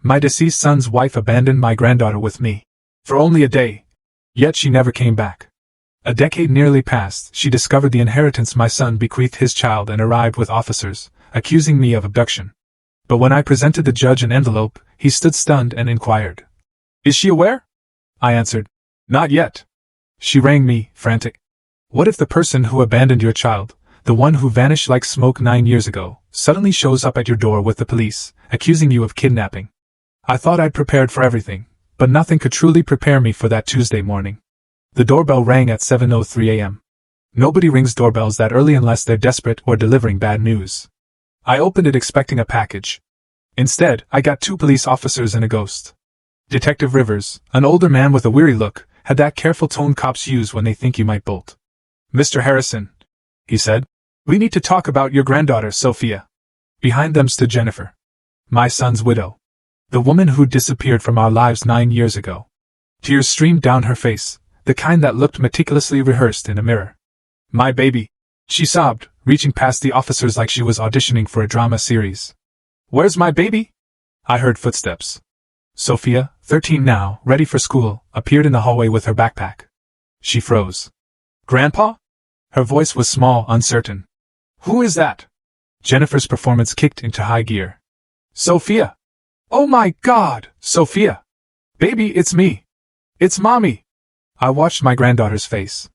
My deceased son's wife abandoned my granddaughter with me. For only a day. Yet she never came back. A decade nearly passed, she discovered the inheritance my son bequeathed his child and arrived with officers, accusing me of abduction. But when I presented the judge an envelope, he stood stunned and inquired. Is she aware? I answered. Not yet. She rang me, frantic. What if the person who abandoned your child, the one who vanished like smoke 9 years ago, suddenly shows up at your door with the police, accusing you of kidnapping? I thought I'd prepared for everything, but nothing could truly prepare me for that Tuesday morning. The doorbell rang at 7:03 a.m. Nobody rings doorbells that early unless they're desperate or delivering bad news. I opened it expecting a package. Instead, I got 2 police officers and a ghost. Detective Rivers, an older man with a weary look, had that careful tone cops use when they think you might bolt. Mr. Harrison, he said, we need to talk about your granddaughter, Sophia. Behind them stood Jennifer, my son's widow. The woman who disappeared from our lives 9 years ago. Tears streamed down her face, the kind that looked meticulously rehearsed in a mirror. My baby, she sobbed, reaching past the officers like she was auditioning for a drama series. Where's my baby? I heard footsteps. Sophia, 13 now, ready for school, appeared in the hallway with her backpack. She froze. Grandpa? Her voice was small, uncertain. Who is that? Jennifer's performance kicked into high gear. Sophia! Oh my God, Sophia! Baby, it's me! It's Mommy! I watched my granddaughter's face.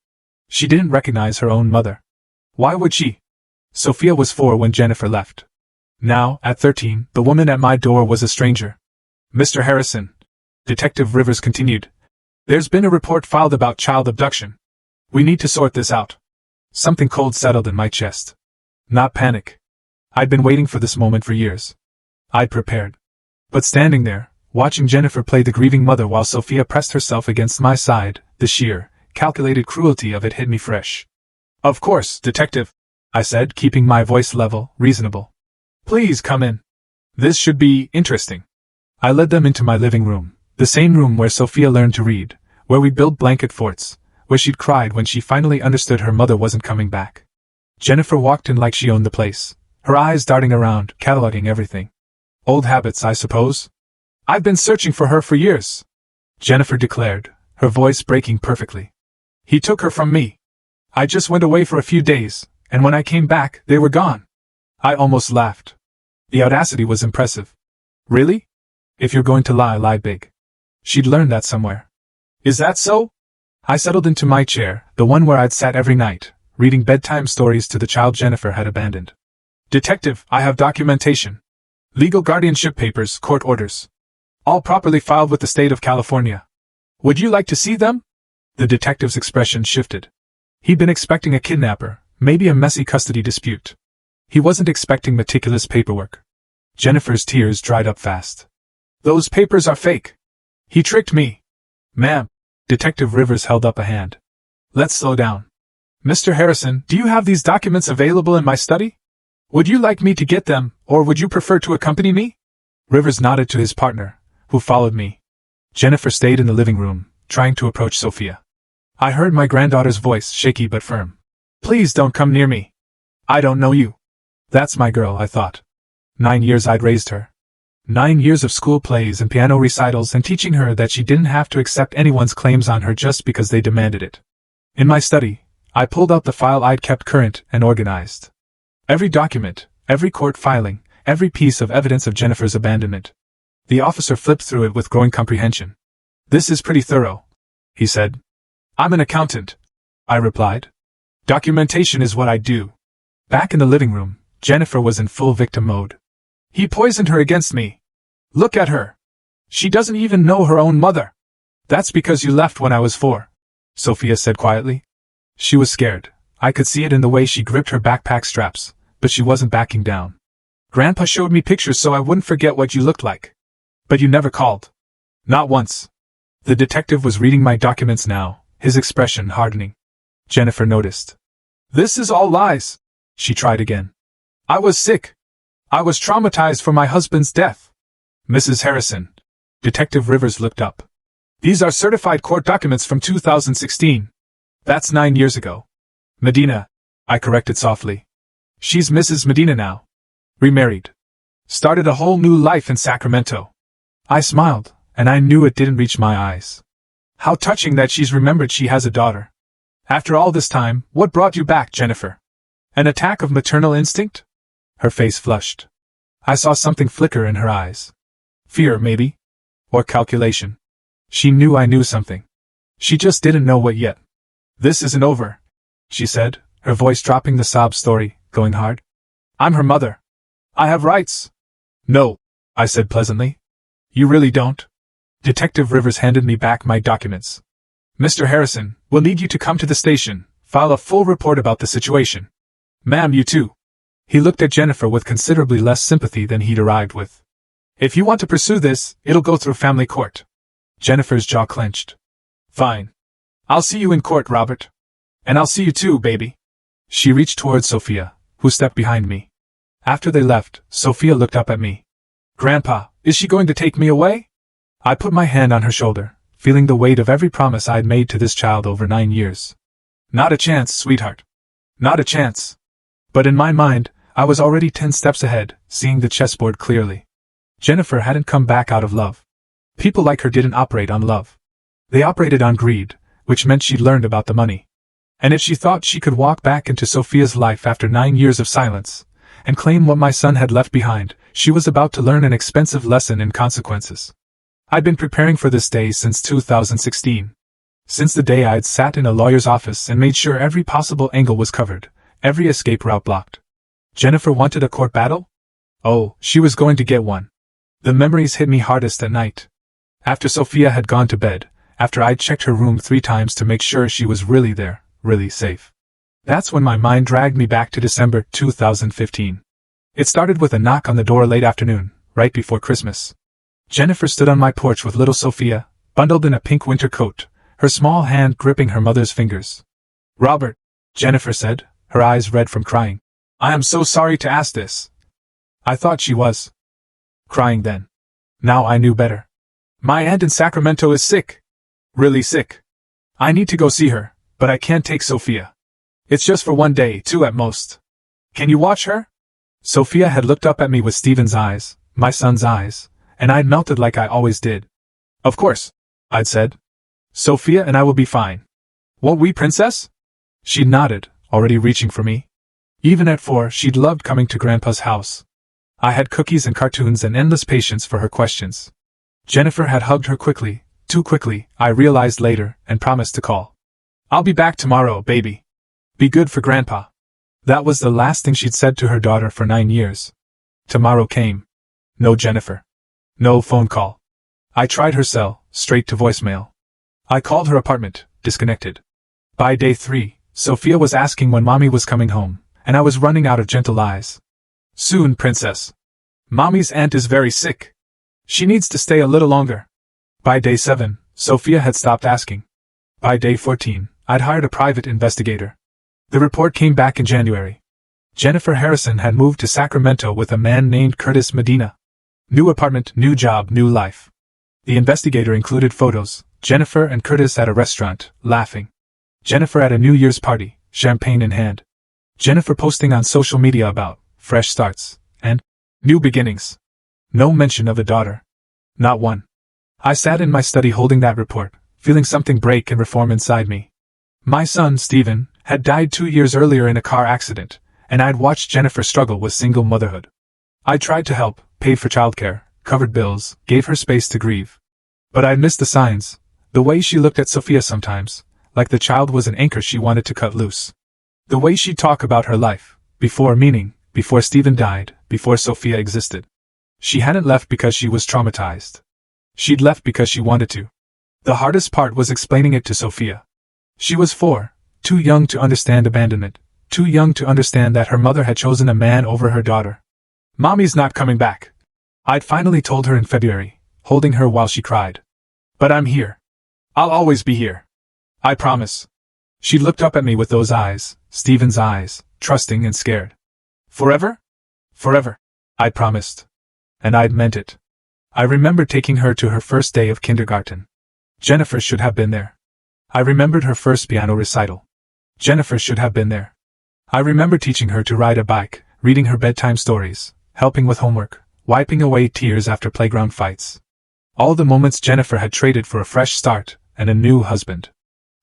She didn't recognize her own mother. Why would she? Sophia was 4 when Jennifer left. Now, at 13, the woman at my door was a stranger. Mr. Harrison, Detective Rivers continued, there's been a report filed about child abduction. We need to sort this out. Something cold settled in my chest. Not panic. I'd been waiting for this moment for years. I'd prepared. But standing there, watching Jennifer play the grieving mother while Sophia pressed herself against my side, the sheer, calculated cruelty of it hit me fresh. Of course, Detective, I said, keeping my voice level, reasonable. Please come in. This should be interesting. I led them into my living room, the same room where Sophia learned to read, where we built blanket forts, where she'd cried when she finally understood her mother wasn't coming back. Jennifer walked in like she owned the place, her eyes darting around, cataloging everything. Old habits, I suppose? I've been searching for her for years, Jennifer declared, her voice breaking perfectly. He took her from me. I just went away for a few days, and when I came back, they were gone. I almost laughed. The audacity was impressive. Really? If you're going to lie, lie big. She'd learned that somewhere. Is that so? I settled into my chair, the one where I'd sat every night, reading bedtime stories to the child Jennifer had abandoned. Detective, I have documentation. Legal guardianship papers, court orders. All properly filed with the state of California. Would you like to see them? The detective's expression shifted. He'd been expecting a kidnapper, maybe a messy custody dispute. He wasn't expecting meticulous paperwork. Jennifer's tears dried up fast. Those papers are fake. He tricked me. Ma'am. Detective Rivers held up a hand. Let's slow down. Mr. Harrison, do you have these documents available in my study? Would you like me to get them, or would you prefer to accompany me? Rivers nodded to his partner, who followed me. Jennifer stayed in the living room, trying to approach Sophia. I heard my granddaughter's voice, shaky but firm. Please don't come near me. I don't know you. That's my girl, I thought. 9 years I'd raised her. 9 years of school plays and piano recitals and teaching her that she didn't have to accept anyone's claims on her just because they demanded it. In my study, I pulled out the file I'd kept current and organized. Every document, every court filing, every piece of evidence of Jennifer's abandonment. The officer flipped through it with growing comprehension. This is pretty thorough, he said. I'm an accountant, I replied. Documentation is what I do. Back in the living room, Jennifer was in full victim mode. He poisoned her against me. Look at her. She doesn't even know her own mother. That's because you left when I was 4, Sophia said quietly. She was scared. I could see it in the way she gripped her backpack straps, but she wasn't backing down. Grandpa showed me pictures so I wouldn't forget what you looked like. But you never called. Not once. The detective was reading my documents now, his expression hardening. Jennifer noticed. This is all lies, she tried again. I was sick. I was traumatized for my husband's death. Mrs. Harrison. Detective Rivers looked up. These are certified court documents from 2016. That's 9 years ago. Medina, I corrected softly. She's Mrs. Medina now. Remarried. Started a whole new life in Sacramento. I smiled, and I knew it didn't reach my eyes. How touching that she's remembered she has a daughter. After all this time, what brought you back, Jennifer? An attack of maternal instinct? Her face flushed. I saw something flicker in her eyes. Fear, maybe? Or calculation. She knew I knew something. She just didn't know what yet. This isn't over, she said, her voice dropping the sob story, going hard. I'm her mother. I have rights. No, I said pleasantly. You really don't? Detective Rivers handed me back my documents. Mr. Harrison, we'll need you to come to the station, file a full report about the situation. Ma'am, you too. He looked at Jennifer with considerably less sympathy than he'd arrived with. If you want to pursue this, it'll go through family court. Jennifer's jaw clenched. Fine. I'll see you in court, Robert. And I'll see you too, baby. She reached towards Sophia, who stepped behind me. After they left, Sophia looked up at me. Grandpa, is she going to take me away? I put my hand on her shoulder, feeling the weight of every promise I'd made to this child over 9 years. Not a chance, sweetheart. Not a chance. But in my mind, I was already 10 steps ahead, seeing the chessboard clearly. Jennifer hadn't come back out of love. People like her didn't operate on love. They operated on greed, which meant she'd learned about the money. And if she thought she could walk back into Sophia's life after 9 years of silence, and claim what my son had left behind, she was about to learn an expensive lesson in consequences. I'd been preparing for this day since 2016. Since the day I'd sat in a lawyer's office and made sure every possible angle was covered, every escape route blocked. Jennifer wanted a court battle? Oh, she was going to get one. The memories hit me hardest at night. After Sophia had gone to bed, after I'd checked her room 3 times to make sure she was really there, really safe. That's when my mind dragged me back to December 2015. It started with a knock on the door late afternoon, right before Christmas. Jennifer stood on my porch with little Sophia, bundled in a pink winter coat, her small hand gripping her mother's fingers. Robert, Jennifer said, her eyes red from crying. I am so sorry to ask this. I thought she was crying then. Now I knew better. My aunt in Sacramento is sick. Really sick. I need to go see her, but I can't take Sophia. It's just for 1 day, 2 at most. Can you watch her? Sophia had looked up at me with Stephen's eyes, my son's eyes, and I'd melted like I always did. Of course, I'd said. Sophia and I will be fine. Won't we, princess? She nodded, already reaching for me. Even at 4, she'd loved coming to Grandpa's house. I had cookies and cartoons and endless patience for her questions. Jennifer had hugged her quickly, too quickly, I realized later, and promised to call. I'll be back tomorrow, baby. Be good for Grandpa. That was the last thing she'd said to her daughter for 9 years. Tomorrow came. No Jennifer. No phone call. I tried her cell, straight to voicemail. I called her apartment, disconnected. By day 3, Sophia was asking when Mommy was coming home, and I was running out of gentle lies. Soon, princess. Mommy's aunt is very sick. She needs to stay a little longer. By day 7, Sophia had stopped asking. By day 14, I'd hired a private investigator. The report came back in January. Jennifer Harrison had moved to Sacramento with a man named Curtis Medina. New apartment, new job, new life. The investigator included photos, Jennifer and Curtis at a restaurant, laughing. Jennifer at a New Year's party, champagne in hand. Jennifer posting on social media about fresh starts and new beginnings. No mention of a daughter. Not one. I sat in my study holding that report, feeling something break and reform inside me. My son, Stephen, had died 2 years earlier in a car accident, and I'd watched Jennifer struggle with single motherhood. I tried to help, paid for childcare, covered bills, gave her space to grieve. But I'd missed the signs, the way she looked at Sophia sometimes, like the child was an anchor she wanted to cut loose. The way she'd talk about her life, before Stephen died, before Sophia existed. She hadn't left because she was traumatized. She'd left because she wanted to. The hardest part was explaining it to Sophia. She was 4, too young to understand abandonment, too young to understand that her mother had chosen a man over her daughter. Mommy's not coming back. I'd finally told her in February, holding her while she cried. But I'm here. I'll always be here. I promise. She looked up at me with those eyes, Stephen's eyes, trusting and scared. Forever? Forever, I'd promised. And I'd meant it. I remember taking her to her first day of kindergarten. Jennifer should have been there. I remembered her first piano recital. Jennifer should have been there. I remember teaching her to ride a bike, reading her bedtime stories, helping with homework, wiping away tears after playground fights. All the moments Jennifer had traded for a fresh start and a new husband.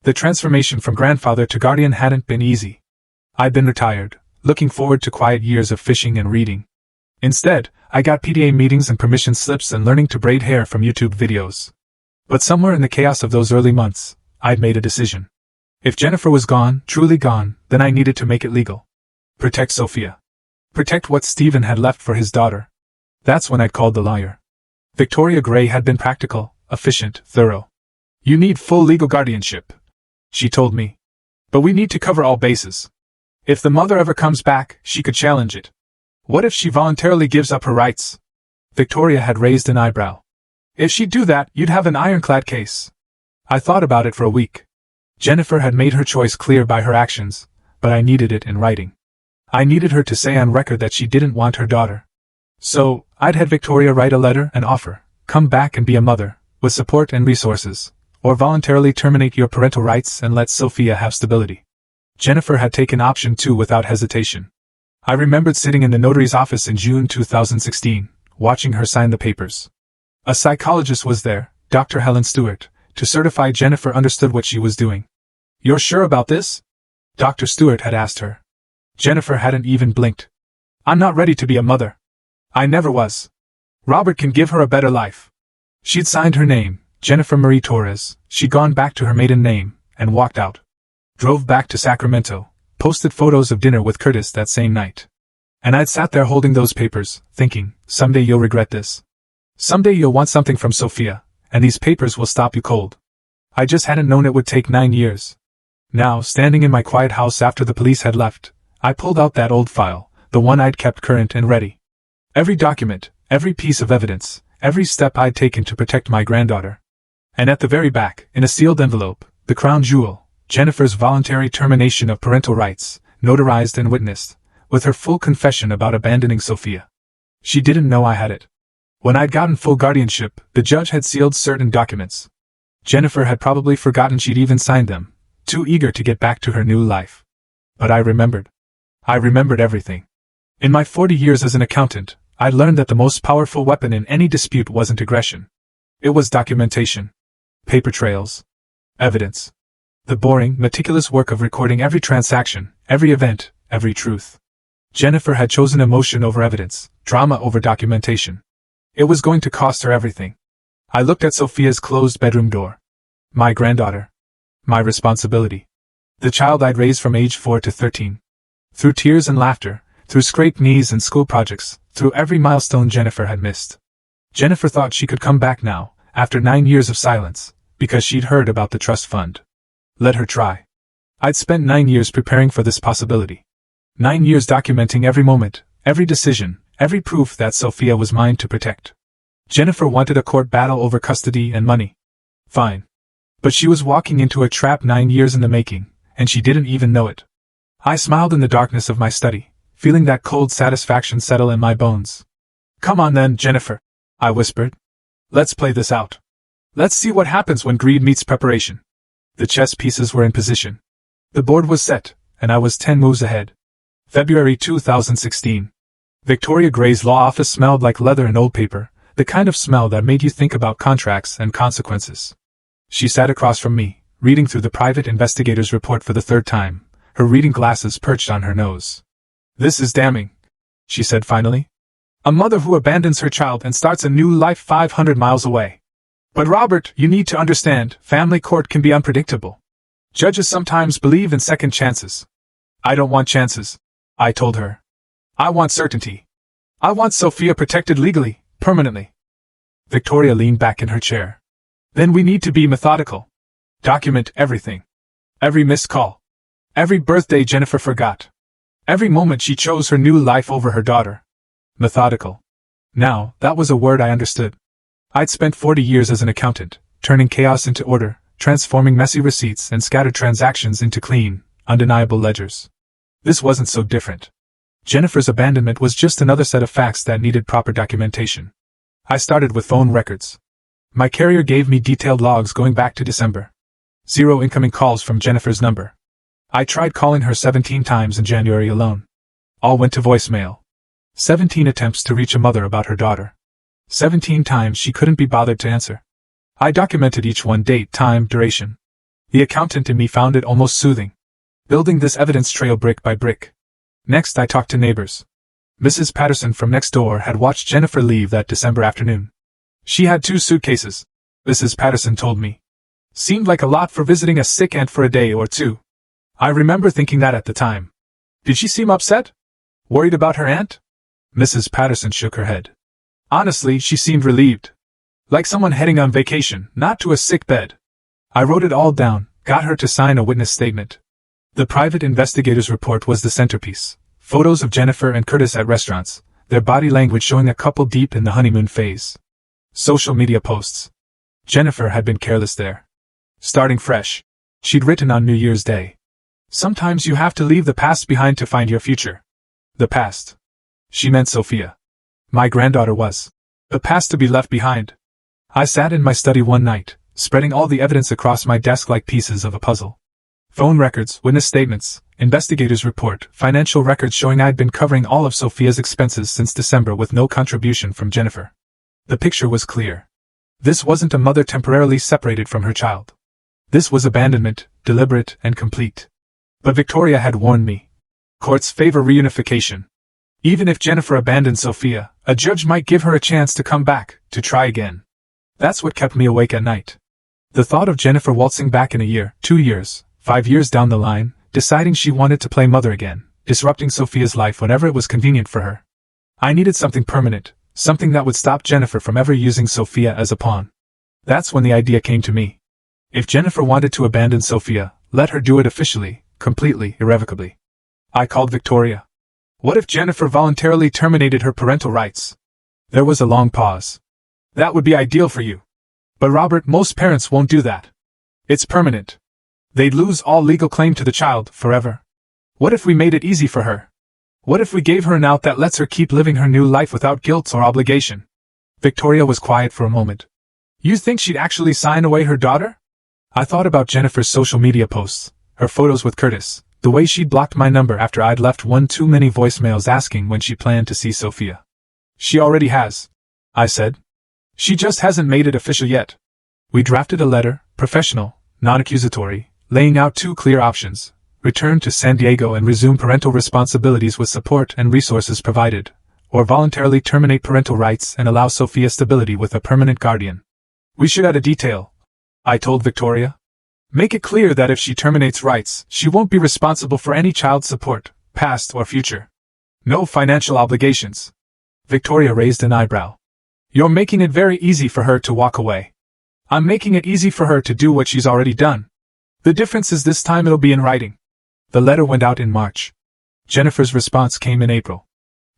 The transformation from grandfather to guardian hadn't been easy. I'd been retired, looking forward to quiet years of fishing and reading. Instead, I got PDA meetings and permission slips and learning to braid hair from YouTube videos. But somewhere in the chaos of those early months, I'd made a decision. If Jennifer was gone, truly gone, then I needed to make it legal. Protect Sophia. Protect what Stephen had left for his daughter. That's when I'd called the lawyer. Victoria Gray had been practical, efficient, thorough. You need full legal guardianship, she told me. But we need to cover all bases. If the mother ever comes back, she could challenge it. What if she voluntarily gives up her rights? Victoria had raised an eyebrow. If she'd do that, you'd have an ironclad case. I thought about it for a week. Jennifer had made her choice clear by her actions, but I needed it in writing. I needed her to say on record that she didn't want her daughter. So, I'd had Victoria write a letter and offer, come back and be a mother, with support and resources, or voluntarily terminate your parental rights and let Sophia have stability. Jennifer had taken option 2 without hesitation. I remembered sitting in the notary's office in June 2016, watching her sign the papers. A psychologist was there, Dr. Helen Stewart, to certify Jennifer understood what she was doing. You're sure about this? Dr. Stewart had asked her. Jennifer hadn't even blinked. I'm not ready to be a mother. I never was. Robert can give her a better life. She'd signed her name, Jennifer Marie Torres, she'd gone back to her maiden name, and walked out. Drove back to Sacramento, posted photos of dinner with Curtis that same night. And I'd sat there holding those papers, thinking, someday you'll regret this. Someday you'll want something from Sophia, and these papers will stop you cold. I just hadn't known it would take 9 years. Now, standing in my quiet house after the police had left, I pulled out that old file, the one I'd kept current and ready. Every document, every piece of evidence, every step I'd taken to protect my granddaughter. And at the very back, in a sealed envelope, the crown jewel, Jennifer's voluntary termination of parental rights, notarized and witnessed, with her full confession about abandoning Sophia. She didn't know I had it. When I'd gotten full guardianship, the judge had sealed certain documents. Jennifer had probably forgotten she'd even signed them, too eager to get back to her new life. But I remembered. I remembered everything. In my 40 years as an accountant, I'd learned that the most powerful weapon in any dispute wasn't aggression. It was documentation. Paper trails. Evidence. The boring, meticulous work of recording every transaction, every event, every truth. Jennifer had chosen emotion over evidence, drama over documentation. It was going to cost her everything. I looked at Sophia's closed bedroom door. My granddaughter. My responsibility. The child I'd raised from age 4 to 13. Through tears and laughter, through scraped knees and school projects, through every milestone Jennifer had missed. Jennifer thought she could come back now, after 9 years of silence, because she'd heard about the trust fund. Let her try. I'd spent 9 years preparing for this possibility. 9 years documenting every moment, every decision, every proof that Sophia was mine to protect. Jennifer wanted a court battle over custody and money. Fine. But she was walking into a trap 9 years in the making, and she didn't even know it. I smiled in the darkness of my study, feeling that cold satisfaction settle in my bones. Come on then, Jennifer, I whispered. Let's play this out. Let's see what happens when greed meets preparation. The chess pieces were in position. The board was set, and I was 10 moves ahead. February 2016. Victoria Gray's law office smelled like leather and old paper, the kind of smell that made you think about contracts and consequences. She sat across from me, reading through the private investigator's report for the 3rd time, her reading glasses perched on her nose. This is damning, she said finally. A mother who abandons her child and starts a new life 500 miles away. But Robert, you need to understand, family court can be unpredictable. Judges sometimes believe in second chances. I don't want chances, I told her. I want certainty. I want Sophia protected legally, permanently. Victoria leaned back in her chair. Then we need to be methodical. Document everything. Every missed call. Every birthday Jennifer forgot. Every moment she chose her new life over her daughter. Methodical. Now, that was a word I understood. I'd spent 40 years as an accountant, turning chaos into order, transforming messy receipts and scattered transactions into clean, undeniable ledgers. This wasn't so different. Jennifer's abandonment was just another set of facts that needed proper documentation. I started with phone records. My carrier gave me detailed logs going back to December. 0 incoming calls from Jennifer's number. I tried calling her 17 times in January alone. All went to voicemail. 17 attempts to reach a mother about her daughter. 17 times she couldn't be bothered to answer. I documented each one: date, time, duration. The accountant in me found it almost soothing, building this evidence trail brick by brick. Next, I talked to neighbors. Mrs. Patterson from next door had watched Jennifer leave that December afternoon. She had 2 suitcases, Mrs. Patterson told me. Seemed like a lot for visiting a sick aunt for a day or 2. I remember thinking that at the time. Did she seem upset? Worried about her aunt? Mrs. Patterson shook her head. Honestly, she seemed relieved. Like someone heading on vacation, not to a sick bed. I wrote it all down, got her to sign a witness statement. The private investigator's report was the centerpiece. Photos of Jennifer and Curtis at restaurants, their body language showing a couple deep in the honeymoon phase. Social media posts. Jennifer had been careless there. Starting fresh. She'd written on New Year's Day. Sometimes you have to leave the past behind to find your future. The past. She meant Sophia. My granddaughter was. The past to be left behind. I sat in my study one night, spreading all the evidence across my desk like pieces of a puzzle. Phone records, witness statements, investigator's report, financial records showing I'd been covering all of Sophia's expenses since December with no contribution from Jennifer. The picture was clear. This wasn't a mother temporarily separated from her child. This was abandonment, deliberate and complete. But Victoria had warned me. Courts favor reunification. Even if Jennifer abandoned Sophia, a judge might give her a chance to come back, to try again. That's what kept me awake at night. The thought of Jennifer waltzing back in a year, 2 years, 5 years down the line, deciding she wanted to play mother again, disrupting Sophia's life whenever it was convenient for her. I needed something permanent, something that would stop Jennifer from ever using Sophia as a pawn. That's when the idea came to me. If Jennifer wanted to abandon Sophia, let her do it officially, completely, irrevocably. I called Victoria. What if Jennifer voluntarily terminated her parental rights? There was a long pause. That would be ideal for you. But Robert, most parents won't do that. It's permanent. They'd lose all legal claim to the child, forever. What if we made it easy for her? What if we gave her an out that lets her keep living her new life without guilt or obligation? Victoria was quiet for a moment. You think she'd actually sign away her daughter? I thought about Jennifer's social media posts, her photos with Curtis, the way she'd blocked my number after I'd left one too many voicemails asking when she planned to see Sophia. She already has, I said. She just hasn't made it official yet. We drafted a letter, professional, non-accusatory, laying out 2 clear options: return to San Diego and resume parental responsibilities with support and resources provided, or voluntarily terminate parental rights and allow Sophia stability with a permanent guardian. We should add a detail, I told Victoria. Make it clear that if she terminates rights, she won't be responsible for any child support, past or future. No financial obligations. Victoria raised an eyebrow. You're making it very easy for her to walk away. I'm making it easy for her to do what she's already done. The difference is this time it'll be in writing. The letter went out in March. Jennifer's response came in April.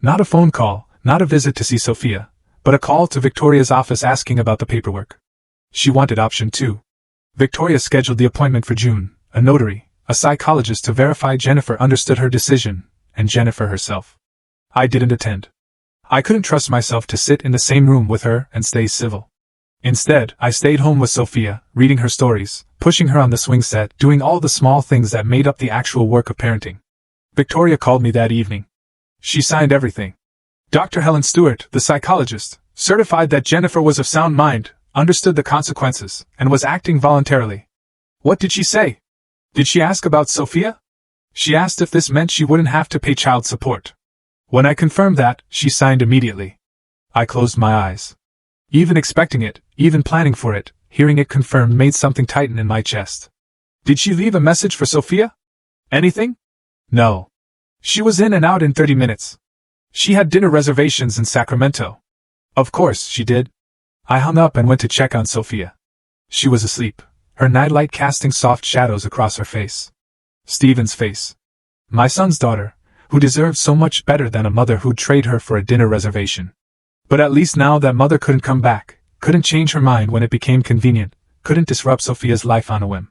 Not a phone call, not a visit to see Sophia, but a call to Victoria's office asking about the paperwork. She wanted option 2. Victoria scheduled the appointment for June, a notary, a psychologist to verify Jennifer understood her decision, and Jennifer herself. I didn't attend. I couldn't trust myself to sit in the same room with her and stay civil. Instead, I stayed home with Sophia, reading her stories, pushing her on the swing set, doing all the small things that made up the actual work of parenting. Victoria called me that evening. She signed everything. Dr. Helen Stewart, the psychologist, certified that Jennifer was of sound mind, understood the consequences, and was acting voluntarily. What did she say? Did she ask about Sophia? She asked if this meant she wouldn't have to pay child support. When I confirmed that, she signed immediately. I closed my eyes. Even expecting it, even planning for it, hearing it confirmed made something tighten in my chest. Did she leave a message for Sophia? Anything? No. She was in and out in 30 minutes. She had dinner reservations in Sacramento. Of course, she did. I hung up and went to check on Sophia. She was asleep, her nightlight casting soft shadows across her face. Stephen's face. My son's daughter, who deserved so much better than a mother who'd trade her for a dinner reservation. But at least now that mother couldn't come back, couldn't change her mind when it became convenient, couldn't disrupt Sophia's life on a whim.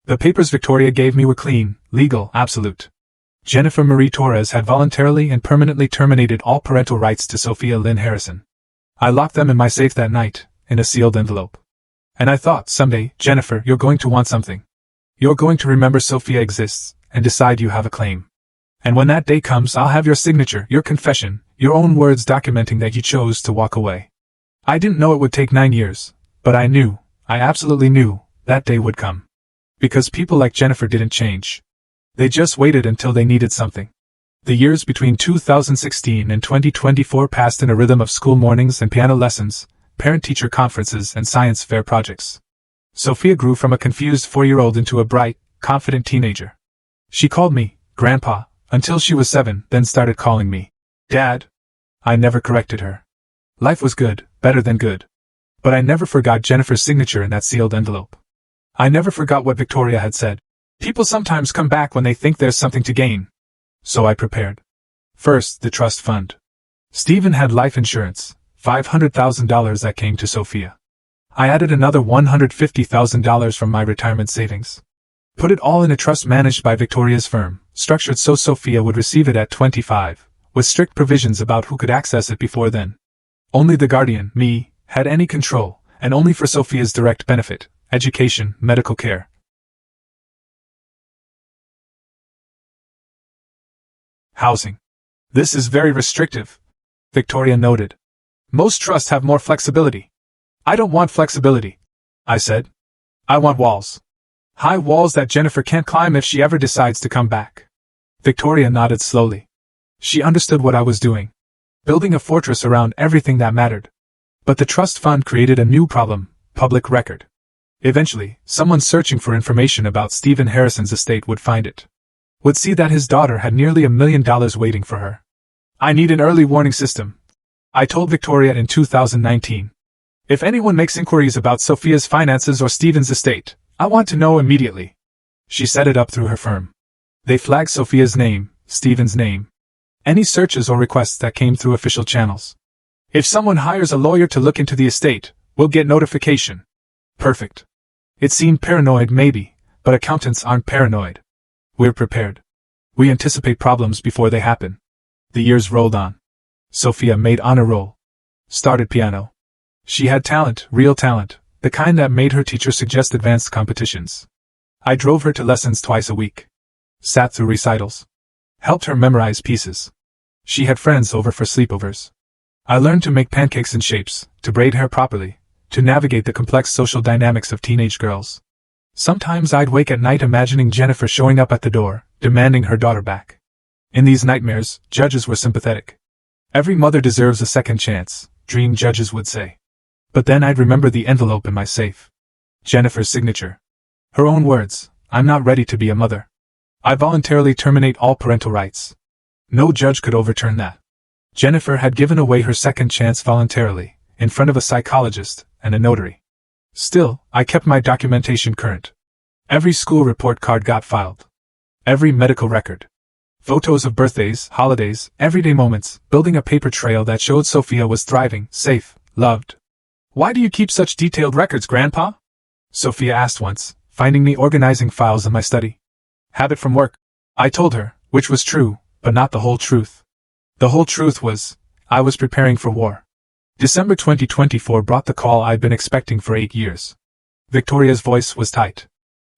The papers Victoria gave me were clean, legal, absolute. Jennifer Marie Torres had voluntarily and permanently terminated all parental rights to Sophia Lynn Harrison. I locked them in my safe that night, in a sealed envelope. And I thought, someday, Jennifer, you're going to want something. You're going to remember Sophia exists, and decide you have a claim. And when that day comes, I'll have your signature, your confession, your own words documenting that you chose to walk away. I didn't know it would take 9 years, but I absolutely knew, that day would come. Because people like Jennifer didn't change. They just waited until they needed something. The years between 2016 and 2024 passed in a rhythm of school mornings and piano lessons, parent-teacher conferences and science fair projects. Sophia grew from a confused 4-year-old into a bright, confident teenager. She called me, Grandpa, until she was 7, then started calling me, Dad. I never corrected her. Life was good, better than good. But I never forgot Jennifer's signature in that sealed envelope. I never forgot what Victoria had said. People sometimes come back when they think there's something to gain. So I prepared. First, the trust fund. Stephen had life insurance, $500,000 that came to Sophia. I added another $150,000 from my retirement savings. Put it all in a trust managed by Victoria's firm, structured so Sophia would receive it at 25, with strict provisions about who could access it before then. Only the guardian, me, had any control, and only for Sophia's direct benefit, education, medical care. Housing. This is very restrictive, Victoria noted. Most trusts have more flexibility. I don't want flexibility, I said. I want walls. High walls that Jennifer can't climb if she ever decides to come back. Victoria nodded slowly. She understood what I was doing. Building a fortress around everything that mattered. But the trust fund created a new problem, public record. Eventually, someone searching for information about Stephen Harrison's estate would find it. Would see that his daughter had nearly $1 million waiting for her. I need an early warning system, I told Victoria in 2019. If anyone makes inquiries about Sophia's finances or Stephen's estate, I want to know immediately. She set it up through her firm. They flagged Sophia's name, Stephen's name. Any searches or requests that came through official channels. If someone hires a lawyer to look into the estate, we'll get notification. Perfect. It seemed paranoid maybe, but accountants aren't paranoid. We're prepared. We anticipate problems before they happen. The years rolled on. Sophia made honor roll. Started piano. She had talent, real talent, the kind that made her teacher suggest advanced competitions. I drove her to lessons twice a week. Sat through recitals. Helped her memorize pieces. She had friends over for sleepovers. I learned to make pancakes in shapes, to braid hair properly, to navigate the complex social dynamics of teenage girls. Sometimes I'd wake at night imagining Jennifer showing up at the door, demanding her daughter back. In these nightmares, judges were sympathetic. Every mother deserves a second chance, dream judges would say. But then I'd remember the envelope in my safe. Jennifer's signature. Her own words, I'm not ready to be a mother. I voluntarily terminate all parental rights. No judge could overturn that. Jennifer had given away her second chance voluntarily, in front of a psychologist and a notary. Still, I kept my documentation current. Every school report card got filed. Every medical record. Photos of birthdays, holidays, everyday moments, building a paper trail that showed Sophia was thriving, safe, loved. Why do you keep such detailed records, Grandpa? Sophia asked once, finding me organizing files in my study. Habit from work, I told her, which was true, but not the whole truth. The whole truth was, I was preparing for war. December 2024 brought the call I'd been expecting for 8 years. Victoria's voice was tight.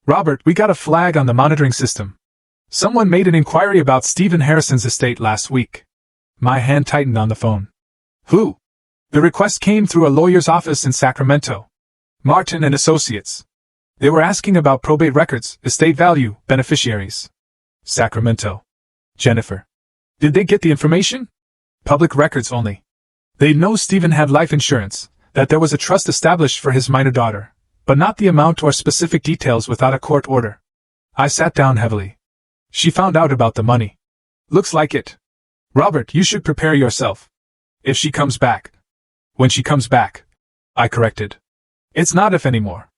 Robert, we got a flag on the monitoring system. Someone made an inquiry about Stephen Harrison's estate last week. My hand tightened on the phone. Who? The request came through a lawyer's office in Sacramento. Martin and Associates. They were asking about probate records, estate value, beneficiaries. Sacramento. Jennifer. Did they get the information? Public records only. They know Stephen had life insurance, that there was a trust established for his minor daughter, but not the amount or specific details without a court order. I sat down heavily. She found out about the money. Looks like it. Robert, you should prepare yourself. If she comes back. When she comes back. I corrected. It's not if anymore.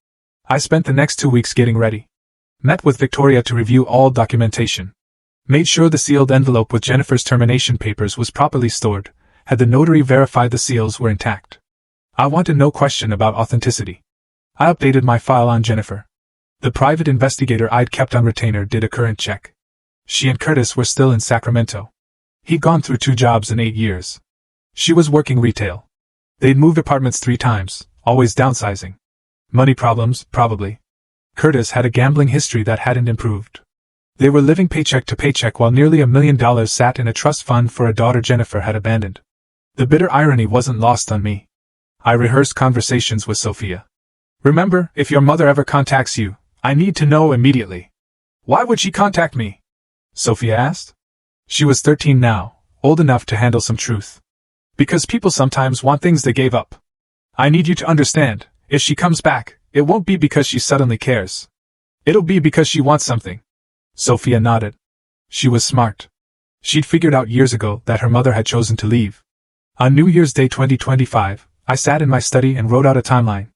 I spent the next 2 weeks getting ready. Met with Victoria to review all documentation. Made sure the sealed envelope with Jennifer's termination papers was properly stored, had the notary verified the seals were intact. I wanted no question about authenticity. I updated my file on Jennifer. The private investigator I'd kept on retainer did a current check. She and Curtis were still in Sacramento. He'd gone through 2 jobs in 8 years. She was working retail. They'd moved apartments 3 times, always downsizing. Money problems, probably. Curtis had a gambling history that hadn't improved. They were living paycheck to paycheck while nearly $1 million sat in a trust fund for a daughter Jennifer had abandoned. The bitter irony wasn't lost on me. I rehearsed conversations with Sophia. Remember, if your mother ever contacts you, I need to know immediately. Why would she contact me? Sophia asked. She was 13 now, old enough to handle some truth. Because people sometimes want things they gave up. I need you to understand, if she comes back, it won't be because she suddenly cares. It'll be because she wants something. Sophia nodded. She was smart. She'd figured out years ago that her mother had chosen to leave. On New Year's Day 2025, I sat in my study and wrote out a timeline.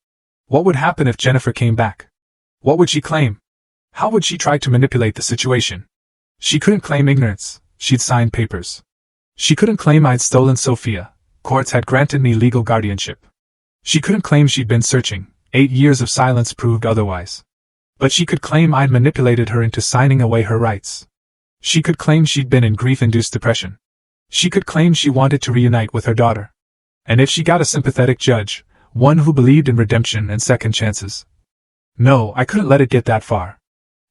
What would happen if Jennifer came back? What would she claim? How would she try to manipulate the situation? She couldn't claim ignorance. She'd signed papers. She couldn't claim I'd stolen Sophia. Courts had granted me legal guardianship. She couldn't claim she'd been searching. 8 years of silence proved otherwise. But she could claim I'd manipulated her into signing away her rights. She could claim she'd been in grief-induced depression. She could claim she wanted to reunite with her daughter. And if she got a sympathetic judge, one who believed in redemption and second chances. No, I couldn't let it get that far.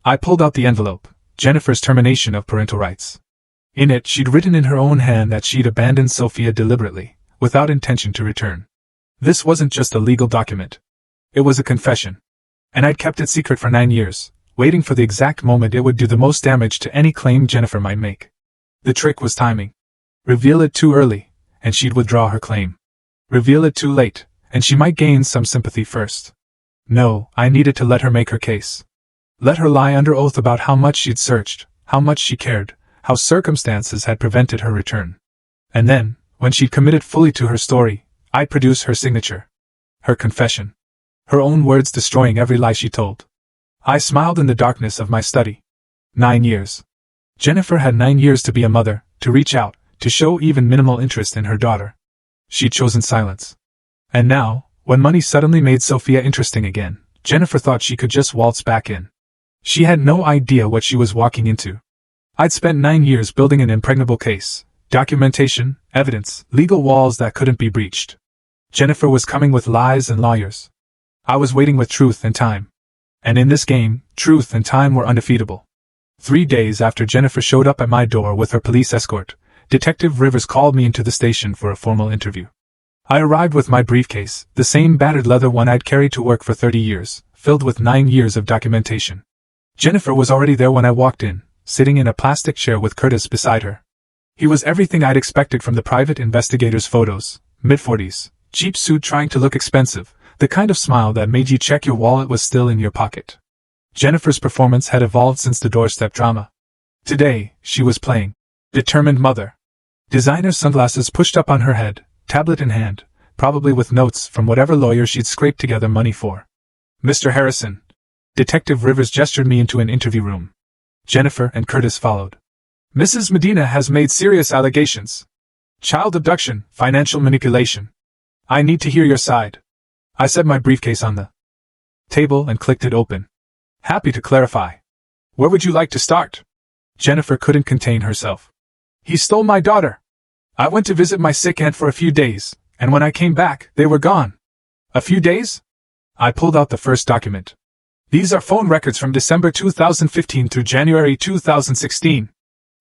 I pulled out the envelope, Jennifer's termination of parental rights. In it, she'd written in her own hand that she'd abandoned Sophia deliberately, without intention to return. This wasn't just a legal document. It was a confession. And I'd kept it secret for 9 years, waiting for the exact moment it would do the most damage to any claim Jennifer might make. The trick was timing. Reveal it too early, and she'd withdraw her claim. Reveal it too late, and she might gain some sympathy first. No, I needed to let her make her case. Let her lie under oath about how much she'd searched, how much she cared, how circumstances had prevented her return. And then, when she'd committed fully to her story, I'd produce her signature. Her confession. Her own words destroying every lie she told. I smiled in the darkness of my study. 9 years. Jennifer had 9 years to be a mother, to reach out, to show even minimal interest in her daughter. She'd chosen silence. And now, when money suddenly made Sophia interesting again, Jennifer thought she could just waltz back in. She had no idea what she was walking into. I'd spent 9 years building an impregnable case, documentation, evidence, legal walls that couldn't be breached. Jennifer was coming with lies and lawyers. I was waiting with truth and time. And in this game, truth and time were undefeatable. 3 days after Jennifer showed up at my door with her police escort, Detective Rivers called me into the station for a formal interview. I arrived with my briefcase, the same battered leather one I'd carried to work for 30 years, filled with 9 years of documentation. Jennifer was already there when I walked in, sitting in a plastic chair with Curtis beside her. He was everything I'd expected from the private investigator's photos, mid-40s, cheap suit trying to look expensive, the kind of smile that made you check your wallet was still in your pocket. Jennifer's performance had evolved since the doorstep drama. Today, she was playing determined mother. Designer sunglasses pushed up on her head, tablet in hand, probably with notes from whatever lawyer she'd scraped together money for. Mr. Harrison. Detective Rivers gestured me into an interview room. Jennifer and Curtis followed. Mrs. Medina has made serious allegations. Child abduction, financial manipulation. I need to hear your side. I set my briefcase on the table and clicked it open. Happy to clarify. Where would you like to start? Jennifer couldn't contain herself. He stole my daughter. I went to visit my sick aunt for a few days, and when I came back, they were gone. A few days? I pulled out the first document. These are phone records from December 2015 through January 2016.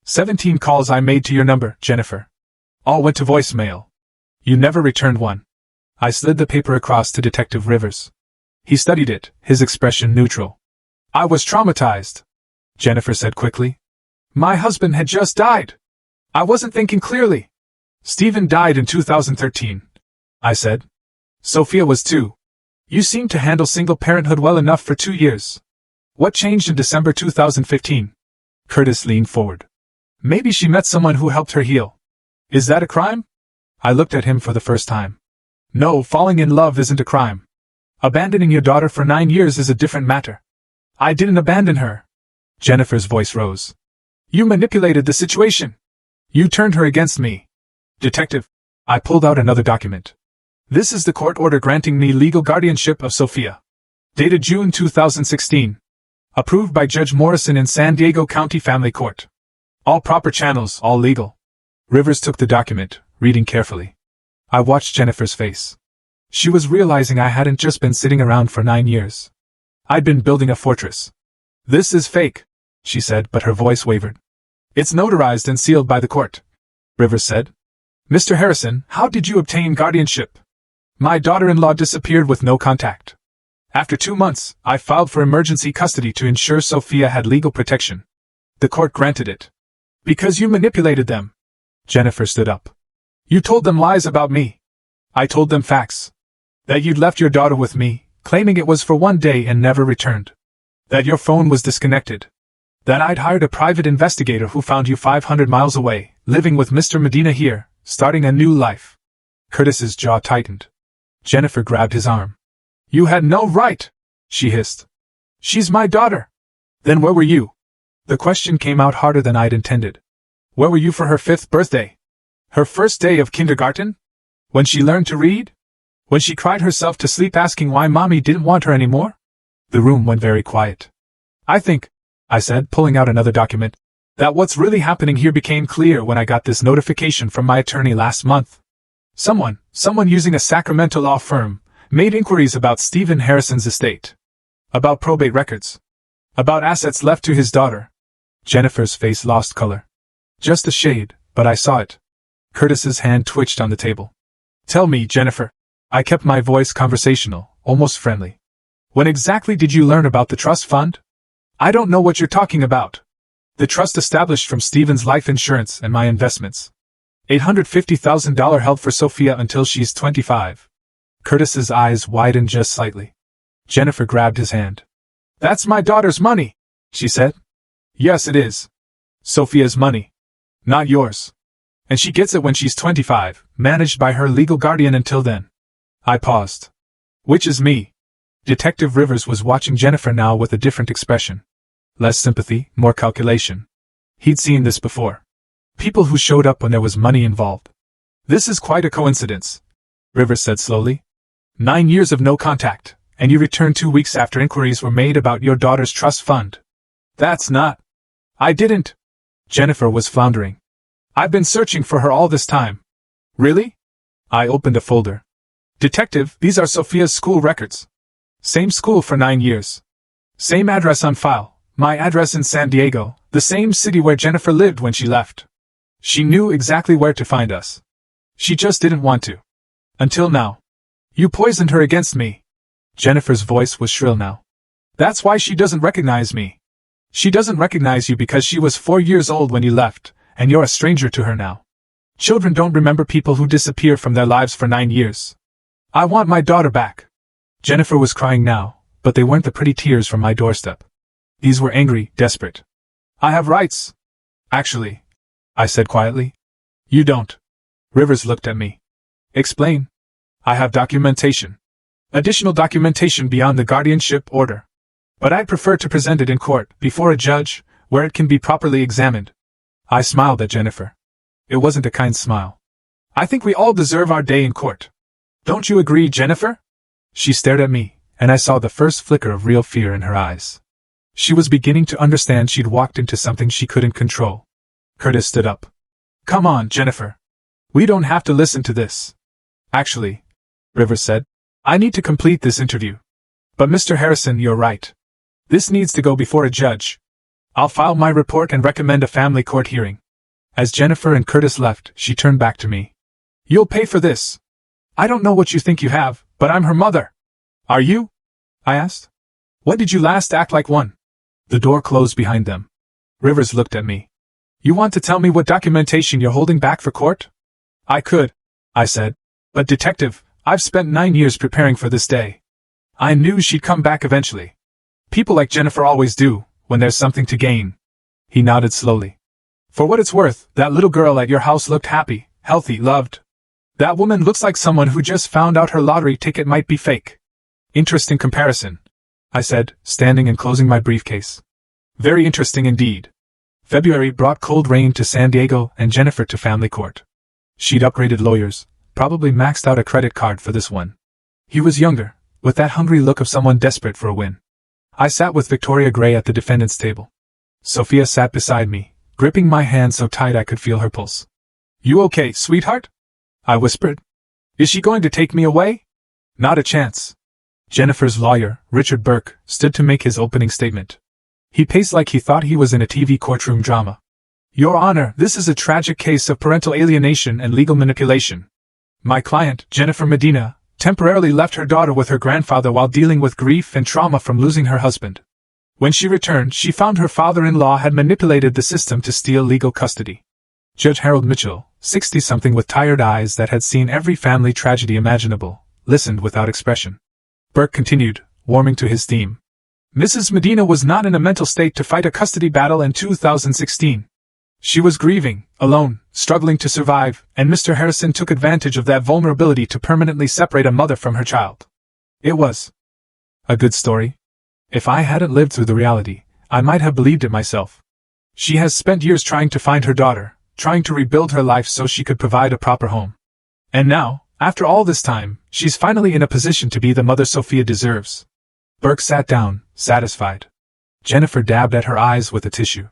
17 calls I made to your number, Jennifer. All went to voicemail. You never returned one. I slid the paper across to Detective Rivers. He studied it, his expression neutral. I was traumatized, Jennifer said quickly. My husband had just died. I wasn't thinking clearly. Stephen died in 2013, I said. Sophia was 2. You seemed to handle single parenthood well enough for 2 years. What changed in December 2015? Curtis leaned forward. Maybe she met someone who helped her heal. Is that a crime? I looked at him for the first time. No, falling in love isn't a crime. Abandoning your daughter for 9 years is a different matter. I didn't abandon her. Jennifer's voice rose. You manipulated the situation. You turned her against me. Detective. I pulled out another document. This is the court order granting me legal guardianship of Sophia. Dated June 2016. Approved by Judge Morrison in San Diego County Family Court. All proper channels, all legal. Rivers took the document, reading carefully. I watched Jennifer's face. She was realizing I hadn't just been sitting around for 9 years. I'd been building a fortress. This is fake, she said, but her voice wavered. It's notarized and sealed by the court, Rivers said. Mr. Harrison, how did you obtain guardianship? My daughter-in-law disappeared with no contact. After 2 months, I filed for emergency custody to ensure Sophia had legal protection. The court granted it. Because you manipulated them. Jennifer stood up. You told them lies about me. I told them facts. That you'd left your daughter with me, claiming it was for 1 day and never returned. That your phone was disconnected. That I'd hired a private investigator who found you 500 miles away, living with Mr. Medina here, starting a new life. Curtis's jaw tightened. Jennifer grabbed his arm. You had no right, she hissed. She's my daughter. Then where were you? The question came out harder than I'd intended. Where were you for her 5th birthday? Her first day of kindergarten? When she learned to read? When she cried herself to sleep asking why Mommy didn't want her anymore? The room went very quiet. I think, I said, pulling out another document, that what's really happening here became clear when I got this notification from my attorney last month. Someone using a Sacramento law firm, made inquiries about Stephen Harrison's estate. About probate records. About assets left to his daughter. Jennifer's face lost color. Just a shade, but I saw it. Curtis's hand twitched on the table. Tell me, Jennifer. I kept my voice conversational, almost friendly. When exactly did you learn about the trust fund? I don't know what you're talking about. The trust established from Stephen's life insurance and my investments. $850,000 held for Sophia until she's 25. Curtis's eyes widened just slightly. Jennifer grabbed his hand. That's my daughter's money, she said. Yes, it is. Sophia's money. Not yours. And she gets it when she's 25, managed by her legal guardian until then. I paused. Which is me. Detective Rivers was watching Jennifer now with a different expression. Less sympathy, more calculation. He'd seen this before. People who showed up when there was money involved. This is quite a coincidence, Rivers said slowly. 9 years of no contact, and you returned 2 weeks after inquiries were made about your daughter's trust fund. That's not. I didn't. Jennifer was floundering. I've been searching for her all this time. Really? I opened a folder. Detective, these are Sophia's school records. Same school for 9 years. Same address on file, my address in San Diego, the same city where Jennifer lived when she left. She knew exactly where to find us. She just didn't want to. Until now. You poisoned her against me. Jennifer's voice was shrill now. That's why she doesn't recognize me. She doesn't recognize you because she was 4 years old when you left, and you're a stranger to her now. Children don't remember people who disappear from their lives for 9 years. I want my daughter back. Jennifer was crying now, but they weren't the pretty tears from my doorstep. These were angry, desperate. I have rights. Actually, I said quietly. You don't. Rivers looked at me. Explain. I have documentation. Additional documentation beyond the guardianship order. But I'd prefer to present it in court, before a judge, where it can be properly examined. I smiled at Jennifer. It wasn't a kind smile. I think we all deserve our day in court. Don't you agree, Jennifer? She stared at me, and I saw the first flicker of real fear in her eyes. She was beginning to understand she'd walked into something she couldn't control. Curtis stood up. Come on, Jennifer. We don't have to listen to this. Actually, Rivers said, I need to complete this interview. But Mr. Harrison, you're right. This needs to go before a judge. I'll file my report and recommend a family court hearing. As Jennifer and Curtis left, she turned back to me. You'll pay for this. I don't know what you think you have, but I'm her mother. Are you? I asked. When did you last act like one? The door closed behind them. Rivers looked at me. You want to tell me what documentation you're holding back for court? I could, I said. But detective, I've spent 9 years preparing for this day. I knew she'd come back eventually. People like Jennifer always do, when there's something to gain. He nodded slowly. For what it's worth, that little girl at your house looked happy, healthy, loved. That woman looks like someone who just found out her lottery ticket might be fake. Interesting comparison, I said, standing and closing my briefcase. Very interesting indeed. February brought cold rain to San Diego and Jennifer to family court. She'd upgraded lawyers, probably maxed out a credit card for this one. He was younger, with that hungry look of someone desperate for a win. I sat with Victoria Gray at the defendant's table. Sophia sat beside me, gripping my hand so tight I could feel her pulse. You okay, sweetheart? I whispered. Is she going to take me away? Not a chance. Jennifer's lawyer, Richard Burke, stood to make his opening statement. He paced like he thought he was in a TV courtroom drama. Your Honor, this is a tragic case of parental alienation and legal manipulation. My client, Jennifer Medina, temporarily left her daughter with her grandfather while dealing with grief and trauma from losing her husband. When she returned, she found her father-in-law had manipulated the system to steal legal custody. Judge Harold Mitchell, 60-something with tired eyes that had seen every family tragedy imaginable, listened without expression. Burke continued, warming to his theme. Mrs. Medina was not in a mental state to fight a custody battle in 2016. She was grieving, alone, struggling to survive, and Mr. Harrison took advantage of that vulnerability to permanently separate a mother from her child. It was a good story. If I hadn't lived through the reality, I might have believed it myself. She has spent years trying to find her daughter, trying to rebuild her life so she could provide a proper home. And now, after all this time, she's finally in a position to be the mother Sophia deserves. Burke sat down, satisfied. Jennifer dabbed at her eyes with a tissue.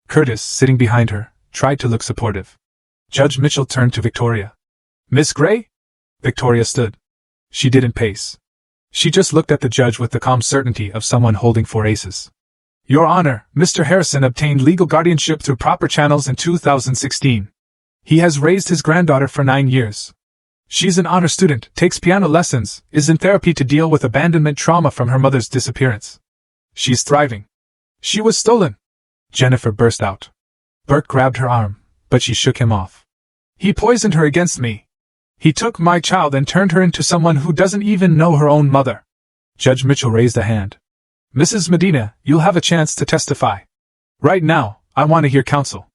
Curtis, sitting behind her, tried to look supportive. Judge Mitchell turned to Victoria. Miss Gray? Victoria stood. She didn't pace. She just looked at the judge with the calm certainty of someone holding 4 aces. Your Honor, Mr. Harrison obtained legal guardianship through proper channels in 2016. He has raised his granddaughter for 9 years. She's an honor student, takes piano lessons, is in therapy to deal with abandonment trauma from her mother's disappearance. She's thriving. She was stolen. Jennifer burst out. Burke grabbed her arm, but she shook him off. He poisoned her against me. He took my child and turned her into someone who doesn't even know her own mother. Judge Mitchell raised a hand. Mrs. Medina, you'll have a chance to testify. Right now, I want to hear counsel.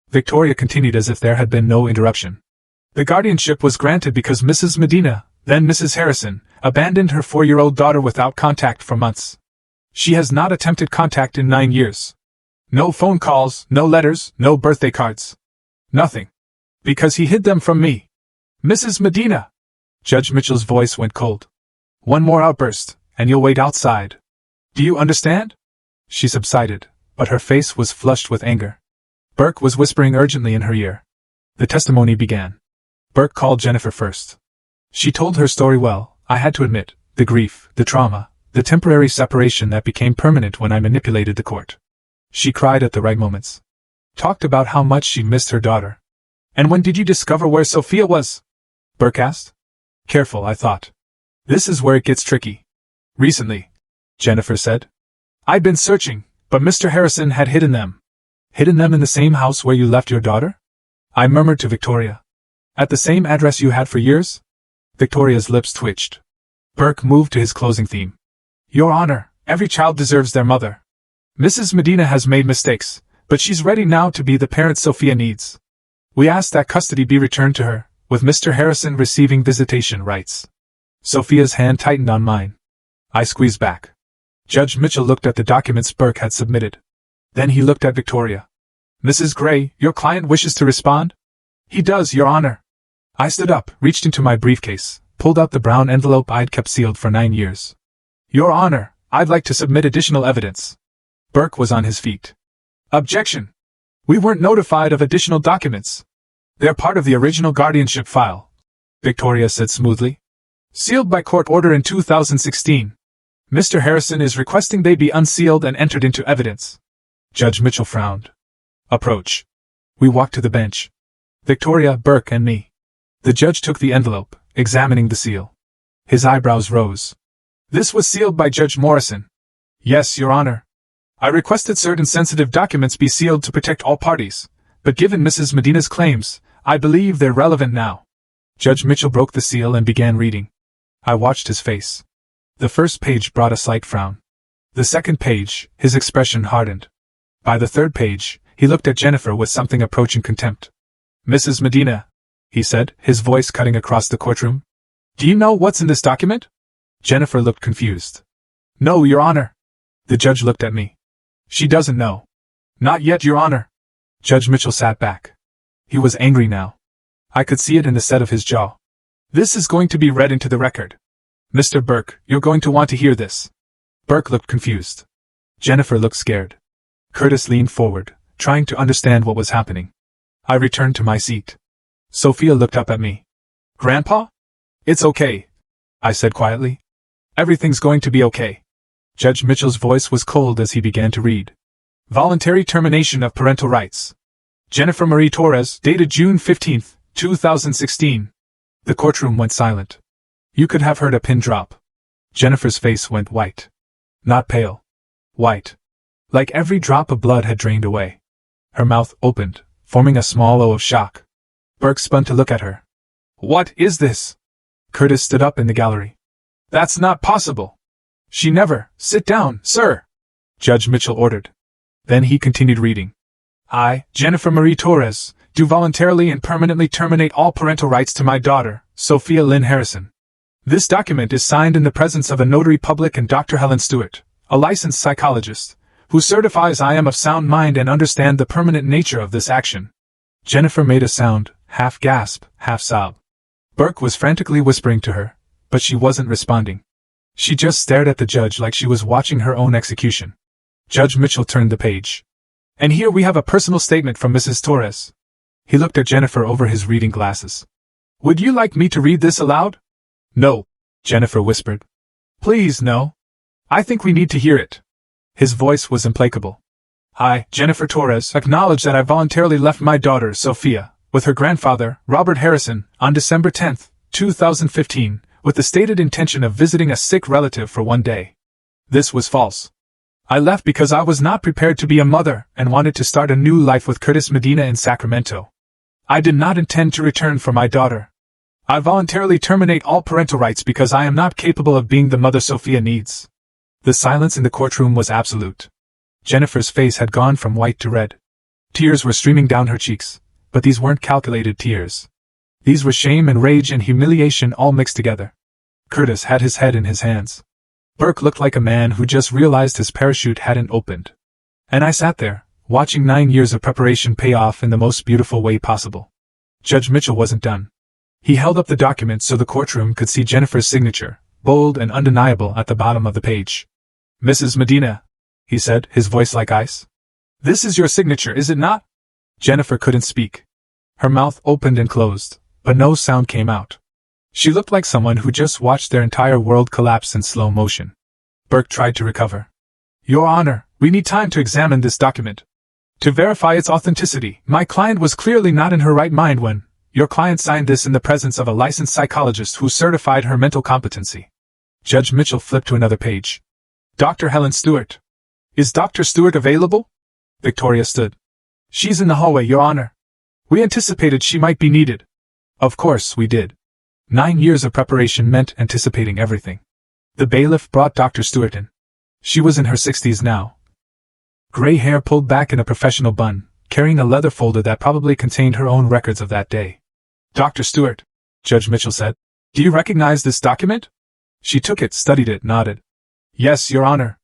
Victoria continued as if there had been no interruption. The guardianship was granted because Mrs. Medina, then Mrs. Harrison, abandoned her 4-year-old daughter without contact for months. She has not attempted contact in 9 years. No phone calls, no letters, no birthday cards. Nothing. Because he hid them from me. Mrs. Medina! Judge Mitchell's voice went cold. One more outburst, and you'll wait outside. Do you understand? She subsided, but her face was flushed with anger. Burke was whispering urgently in her ear. The testimony began. Burke called Jennifer first. She told her story well, I had to admit, the grief, the trauma, the temporary separation that became permanent when I manipulated the court. She cried at the right moments. Talked about how much she missed her daughter. And when did you discover where Sophia was? Burke asked. Careful, I thought. This is where it gets tricky. Recently, Jennifer said. I'd been searching, but Mr. Harrison had hidden them. Hidden them in the same house where you left your daughter? I murmured to Victoria. At the same address you had for years? Victoria's lips twitched. Burke moved to his closing theme. Your Honor, every child deserves their mother. Mrs. Medina has made mistakes, but she's ready now to be the parent Sophia needs. We ask that custody be returned to her, with Mr. Harrison receiving visitation rights. Sophia's hand tightened on mine. I squeezed back. Judge Mitchell looked at the documents Burke had submitted. Then he looked at Victoria. Mrs. Gray, your client wishes to respond? He does, Your Honor. I stood up, reached into my briefcase, pulled out the brown envelope I'd kept sealed for 9 years. Your Honor, I'd like to submit additional evidence. Burke was on his feet. Objection. We weren't notified of additional documents. They're part of the original guardianship file, Victoria said smoothly. Sealed by court order in 2016. Mr. Harrison is requesting they be unsealed and entered into evidence. Judge Mitchell frowned. Approach. We walked to the bench. Victoria, Burke, and me. The judge took the envelope, examining the seal. His eyebrows rose. This was sealed by Judge Morrison. Yes, Your Honor. I requested certain sensitive documents be sealed to protect all parties, but given Mrs. Medina's claims, I believe they're relevant now. Judge Mitchell broke the seal and began reading. I watched his face. The first page brought a slight frown. The second page, his expression hardened. By the third page, he looked at Jennifer with something approaching contempt. Mrs. Medina, he said, his voice cutting across the courtroom. Do you know what's in this document? Jennifer looked confused. No, Your Honor. The judge looked at me. She doesn't know. Not yet, Your Honor. Judge Mitchell sat back. He was angry now. I could see it in the set of his jaw. This is going to be read into the record. Mr. Burke, you're going to want to hear this. Burke looked confused. Jennifer looked scared. Curtis leaned forward, trying to understand what was happening. I returned to my seat. Sophia looked up at me. Grandpa? It's okay, I said quietly. Everything's going to be okay. Judge Mitchell's voice was cold as he began to read. Voluntary termination of parental rights. Jennifer Marie Torres, dated June 15, 2016. The courtroom went silent. You could have heard a pin drop. Jennifer's face went white. Not pale. White. Like every drop of blood had drained away. Her mouth opened, forming a small O of shock. Burke spun to look at her. What is this? Curtis stood up in the gallery. That's not possible. She never. Sit down, sir, Judge Mitchell ordered. Then he continued reading. I, Jennifer Marie Torres, do voluntarily and permanently terminate all parental rights to my daughter, Sophia Lynn Harrison. This document is signed in the presence of a notary public and Dr. Helen Stewart, a licensed psychologist, who certifies I am of sound mind and understand the permanent nature of this action. Jennifer made a sound, half gasp, half sob. Burke was frantically whispering to her, but she wasn't responding. She just stared at the judge like she was watching her own execution. Judge Mitchell turned the page. And here we have a personal statement from Mrs. Torres. He looked at Jennifer over his reading glasses. Would you like me to read this aloud? No, Jennifer whispered. Please, no. I think we need to hear it. His voice was implacable. I, Jennifer Torres, acknowledge that I voluntarily left my daughter, Sophia, with her grandfather, Robert Harrison, on December 10, 2015, with the stated intention of visiting a sick relative for one day. This was false. I left because I was not prepared to be a mother and wanted to start a new life with Curtis Medina in Sacramento. I did not intend to return for my daughter. I voluntarily terminate all parental rights because I am not capable of being the mother Sophia needs. The silence in the courtroom was absolute. Jennifer's face had gone from white to red. Tears were streaming down her cheeks, but these weren't calculated tears. These were shame and rage and humiliation all mixed together. Curtis had his head in his hands. Burke looked like a man who just realized his parachute hadn't opened. And I sat there, watching 9 years of preparation pay off in the most beautiful way possible. Judge Mitchell wasn't done. He held up the document so the courtroom could see Jennifer's signature, bold and undeniable at the bottom of the page. Mrs. Medina, he said, his voice like ice. This is your signature, is it not? Jennifer couldn't speak. Her mouth opened and closed, but no sound came out. She looked like someone who just watched their entire world collapse in slow motion. Burke tried to recover. Your Honor, we need time to examine this document. To verify its authenticity, my client was clearly not in her right mind when your client signed this in the presence of a licensed psychologist who certified her mental competency. Judge Mitchell flipped to another page. Dr. Helen Stewart. Is Dr. Stewart available? Victoria stood. She's in the hallway, Your Honor. We anticipated she might be needed. Of course we did. 9 years of preparation meant anticipating everything. The bailiff brought Dr. Stewart in. She was in her 60s now. Gray hair pulled back in a professional bun, carrying a leather folder that probably contained her own records of that day. Dr. Stewart, Judge Mitchell said, do you recognize this document? She took it, studied it, nodded. Yes, Your Honor.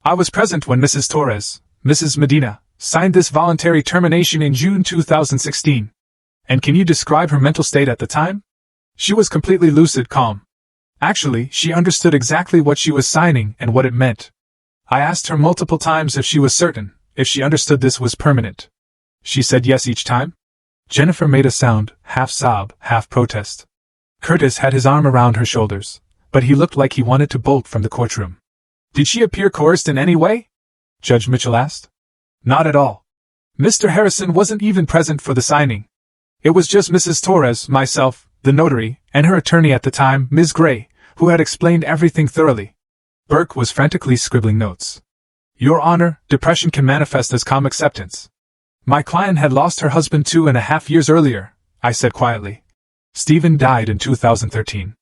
I was present when Mrs. Torres, Mrs. Medina, signed this voluntary termination in June 2016. And can you describe her mental state at the time? She was completely lucid, calm. Actually, she understood exactly what she was signing and what it meant. I asked her multiple times if she was certain, if she understood this was permanent. She said yes each time. Jennifer made a sound, half sob, half protest. Curtis had his arm around her shoulders, but he looked like he wanted to bolt from the courtroom. Did she appear coerced in any way? Judge Mitchell asked. Not at all. Mr. Harrison wasn't even present for the signing. It was just Mrs. Torres, myself, the notary, and her attorney at the time, Ms. Gray, who had explained everything thoroughly. Burke was frantically scribbling notes. Your Honor, depression can manifest as calm acceptance. My client had lost her husband 2.5 years earlier, I said quietly. Stephen died in 2013.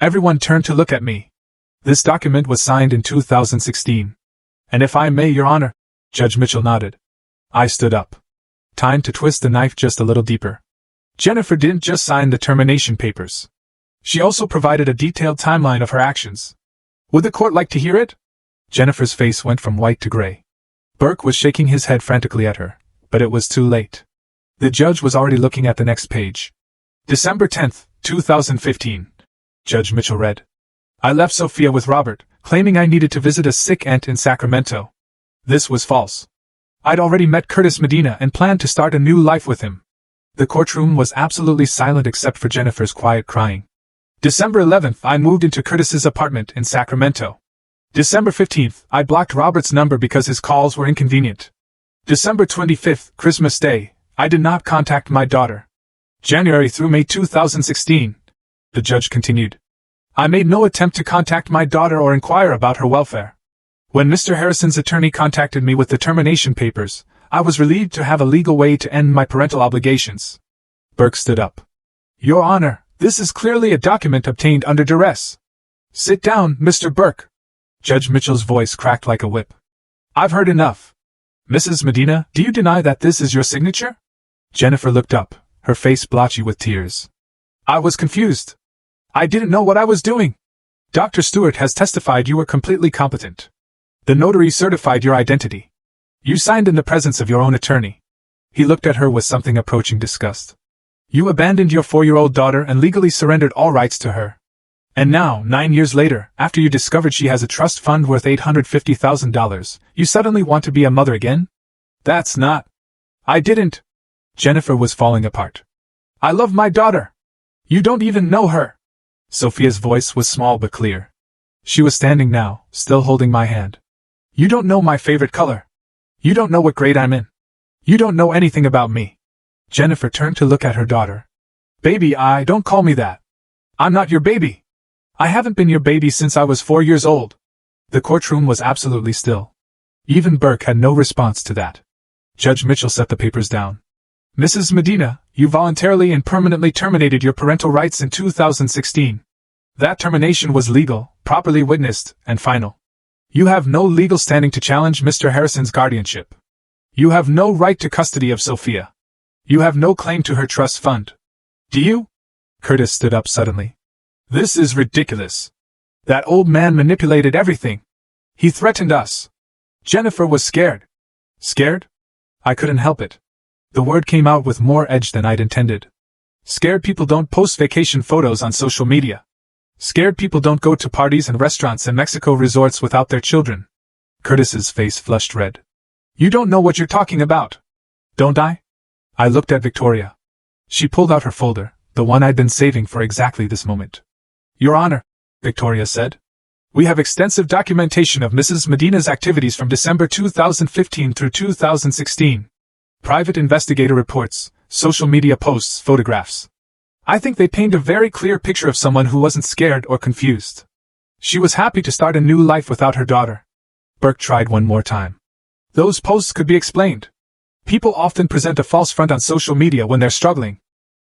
Everyone turned to look at me. This document was signed in 2016. And if I may, Your Honor, Judge Mitchell nodded. I stood up. Time to twist the knife just a little deeper. Jennifer didn't just sign the termination papers. She also provided a detailed timeline of her actions. Would the court like to hear it? Jennifer's face went from white to gray. Burke was shaking his head frantically at her, but it was too late. The judge was already looking at the next page. December 10th, 2015. Judge Mitchell read. I left Sophia with Robert, claiming I needed to visit a sick aunt in Sacramento. This was false. I'd already met Curtis Medina and planned to start a new life with him. The courtroom was absolutely silent except for Jennifer's quiet crying. December 11th, I moved into Curtis's apartment in Sacramento. December 15th, I blocked Robert's number because his calls were inconvenient. December 25th, Christmas Day, I did not contact my daughter. January through May 2016, the judge continued. I made no attempt to contact my daughter or inquire about her welfare. When Mr. Harrison's attorney contacted me with the termination papers, I was relieved to have a legal way to end my parental obligations. Burke stood up. Your Honor, this is clearly a document obtained under duress. Sit down, Mr. Burke. Judge Mitchell's voice cracked like a whip. I've heard enough. Mrs. Medina, do you deny that this is your signature? Jennifer looked up, her face blotchy with tears. I was confused. I didn't know what I was doing. Dr. Stewart has testified you were completely competent. The notary certified your identity. You signed in the presence of your own attorney. He looked at her with something approaching disgust. You abandoned your 4-year-old daughter and legally surrendered all rights to her. And now, 9 years later, after you discovered she has a trust fund worth $850,000, you suddenly want to be a mother again? That's not. I didn't. Jennifer was falling apart. I love my daughter. You don't even know her. Sophia's voice was small but clear. She was standing now, still holding my hand. You don't know my favorite color. You don't know what grade I'm in. You don't know anything about me. Jennifer turned to look at her daughter. Baby, don't call me that. I'm not your baby. I haven't been your baby since I was 4 years old. The courtroom was absolutely still. Even Burke had no response to that. Judge Mitchell set the papers down. Mrs. Medina, you voluntarily and permanently terminated your parental rights in 2016. That termination was legal, properly witnessed, and final. You have no legal standing to challenge Mr. Harrison's guardianship. You have no right to custody of Sophia. You have no claim to her trust fund. Do you? Curtis stood up suddenly. This is ridiculous. That old man manipulated everything. He threatened us. Jennifer was scared. Scared? I couldn't help it. The word came out with more edge than I'd intended. Scared people don't post vacation photos on social media. Scared people don't go to parties and restaurants and Mexico resorts without their children. Curtis's face flushed red. You don't know what you're talking about. Don't I? I looked at Victoria. She pulled out her folder, the one I'd been saving for exactly this moment. Your Honor, Victoria said. We have extensive documentation of Mrs. Medina's activities from December 2015 through 2016. Private investigator reports, social media posts, photographs. I think they paint a very clear picture of someone who wasn't scared or confused. She was happy to start a new life without her daughter. Burke tried one more time. Those posts could be explained. People often present a false front on social media when they're struggling.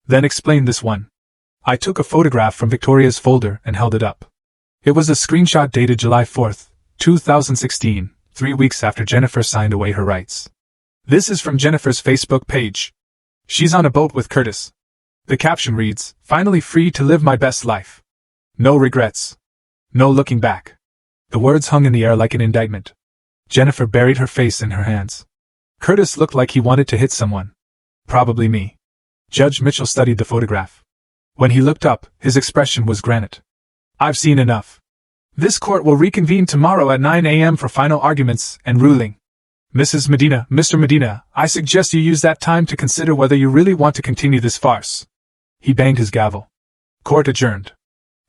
Then explain this one. I took a photograph from Victoria's folder and held it up. It was a screenshot dated July 4th, 2016, 3 weeks after Jennifer signed away her rights. This is from Jennifer's Facebook page. She's on a boat with Curtis. The caption reads, "Finally free to live my best life. No regrets. No looking back." The words hung in the air like an indictment. Jennifer buried her face in her hands. Curtis looked like he wanted to hit someone. Probably me. Judge Mitchell studied the photograph. When he looked up, his expression was granite. I've seen enough. This court will reconvene tomorrow at 9 a.m. for final arguments and ruling. Mrs. Medina, Mr. Medina, I suggest you use that time to consider whether you really want to continue this farce. He banged his gavel. Court adjourned.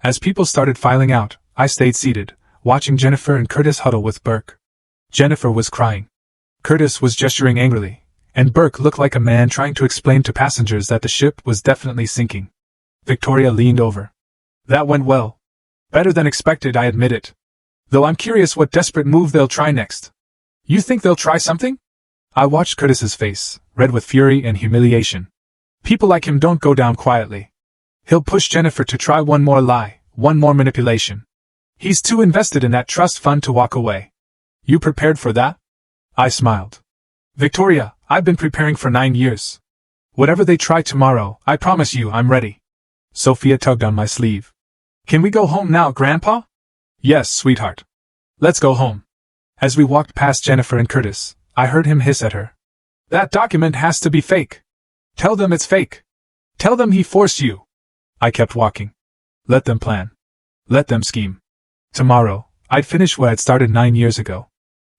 As people started filing out, I stayed seated, watching Jennifer and Curtis huddle with Burke. Jennifer was crying. Curtis was gesturing angrily, and Burke looked like a man trying to explain to passengers that the ship was definitely sinking. Victoria leaned over. That went well. Better than expected, I admit it. Though I'm curious what desperate move they'll try next. You think they'll try something? I watched Curtis's face, red with fury and humiliation. People like him don't go down quietly. He'll push Jennifer to try one more lie, one more manipulation. He's too invested in that trust fund to walk away. You prepared for that? I smiled. Victoria, I've been preparing for 9 years. Whatever they try tomorrow, I promise you I'm ready. Sophia tugged on my sleeve. Can we go home now, Grandpa? Yes, sweetheart. Let's go home. As we walked past Jennifer and Curtis, I heard him hiss at her. That document has to be fake. Tell them it's fake. Tell them he forced you. I kept walking. Let them plan. Let them scheme. Tomorrow, I'd finish what I'd started 9 years ago.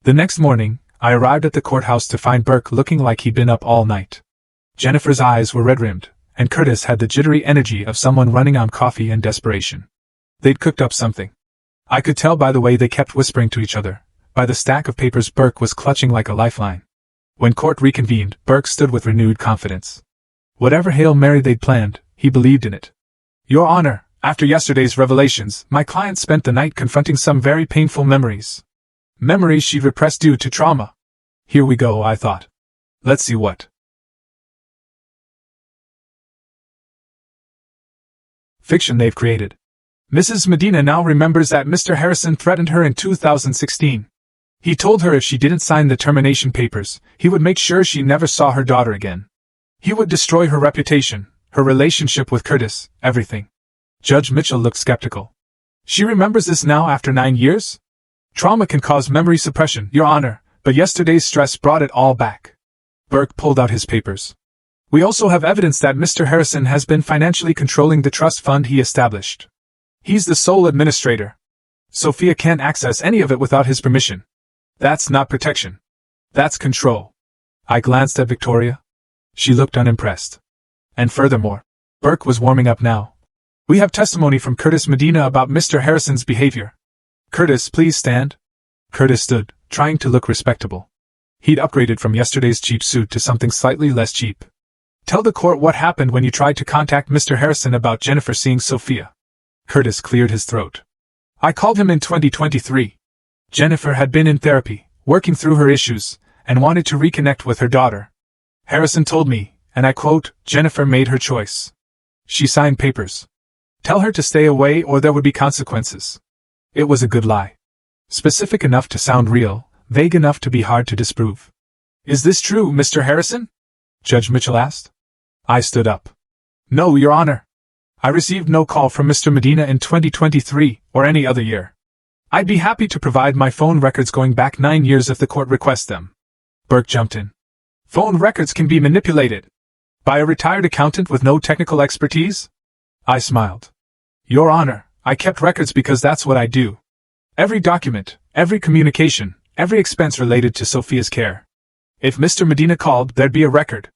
The next morning, I arrived at the courthouse to find Burke looking like he'd been up all night. Jennifer's eyes were red-rimmed, and Curtis had the jittery energy of someone running on coffee and desperation. They'd cooked up something. I could tell by the way they kept whispering to each other, by the stack of papers Burke was clutching like a lifeline. When court reconvened, Burke stood with renewed confidence. Whatever Hail Mary they'd planned, he believed in it. Your Honor, After yesterday's revelations, my client spent the night confronting some very painful memories. Memories she'd repressed due to trauma. Here we go, I thought. Let's see what fiction they've created. Mrs. Medina now remembers that Mr. Harrison threatened her in 2016. He told her if she didn't sign the termination papers, he would make sure she never saw her daughter again. He would destroy her reputation, her relationship with Curtis, everything. Judge Mitchell looked skeptical. She remembers this now after 9 years? Trauma can cause memory suppression, Your Honor, but yesterday's stress brought it all back. Burke pulled out his papers. We also have evidence that Mr. Harrison has been financially controlling the trust fund he established. He's the sole administrator. Sophia can't access any of it without his permission. That's not protection. That's control. I glanced at Victoria. She looked unimpressed. And furthermore, Burke was warming up now. We have testimony from Curtis Medina about Mr. Harrison's behavior. Curtis, please stand. Curtis stood, trying to look respectable. He'd upgraded from yesterday's cheap suit to something slightly less cheap. Tell the court what happened when you tried to contact Mr. Harrison about Jennifer seeing Sophia. Curtis cleared his throat. I called him in 2023. Jennifer had been in therapy, working through her issues, and wanted to reconnect with her daughter. Harrison told me, and I quote, Jennifer made her choice. She signed papers. Tell her to stay away or there would be consequences. It was a good lie. Specific enough to sound real, vague enough to be hard to disprove. Is this true, Mr. Harrison? Judge Mitchell asked. I stood up. No, Your Honor. I received no call from Mr. Medina in 2023 or any other year. I'd be happy to provide my phone records going back 9 years if the court requests them. Burke jumped in. Phone records can be manipulated. By a retired accountant with no technical expertise? I smiled. Your Honor, I kept records because that's what I do. Every document, every communication, every expense related to Sophia's care. If Mr. Medina called, there'd be a record.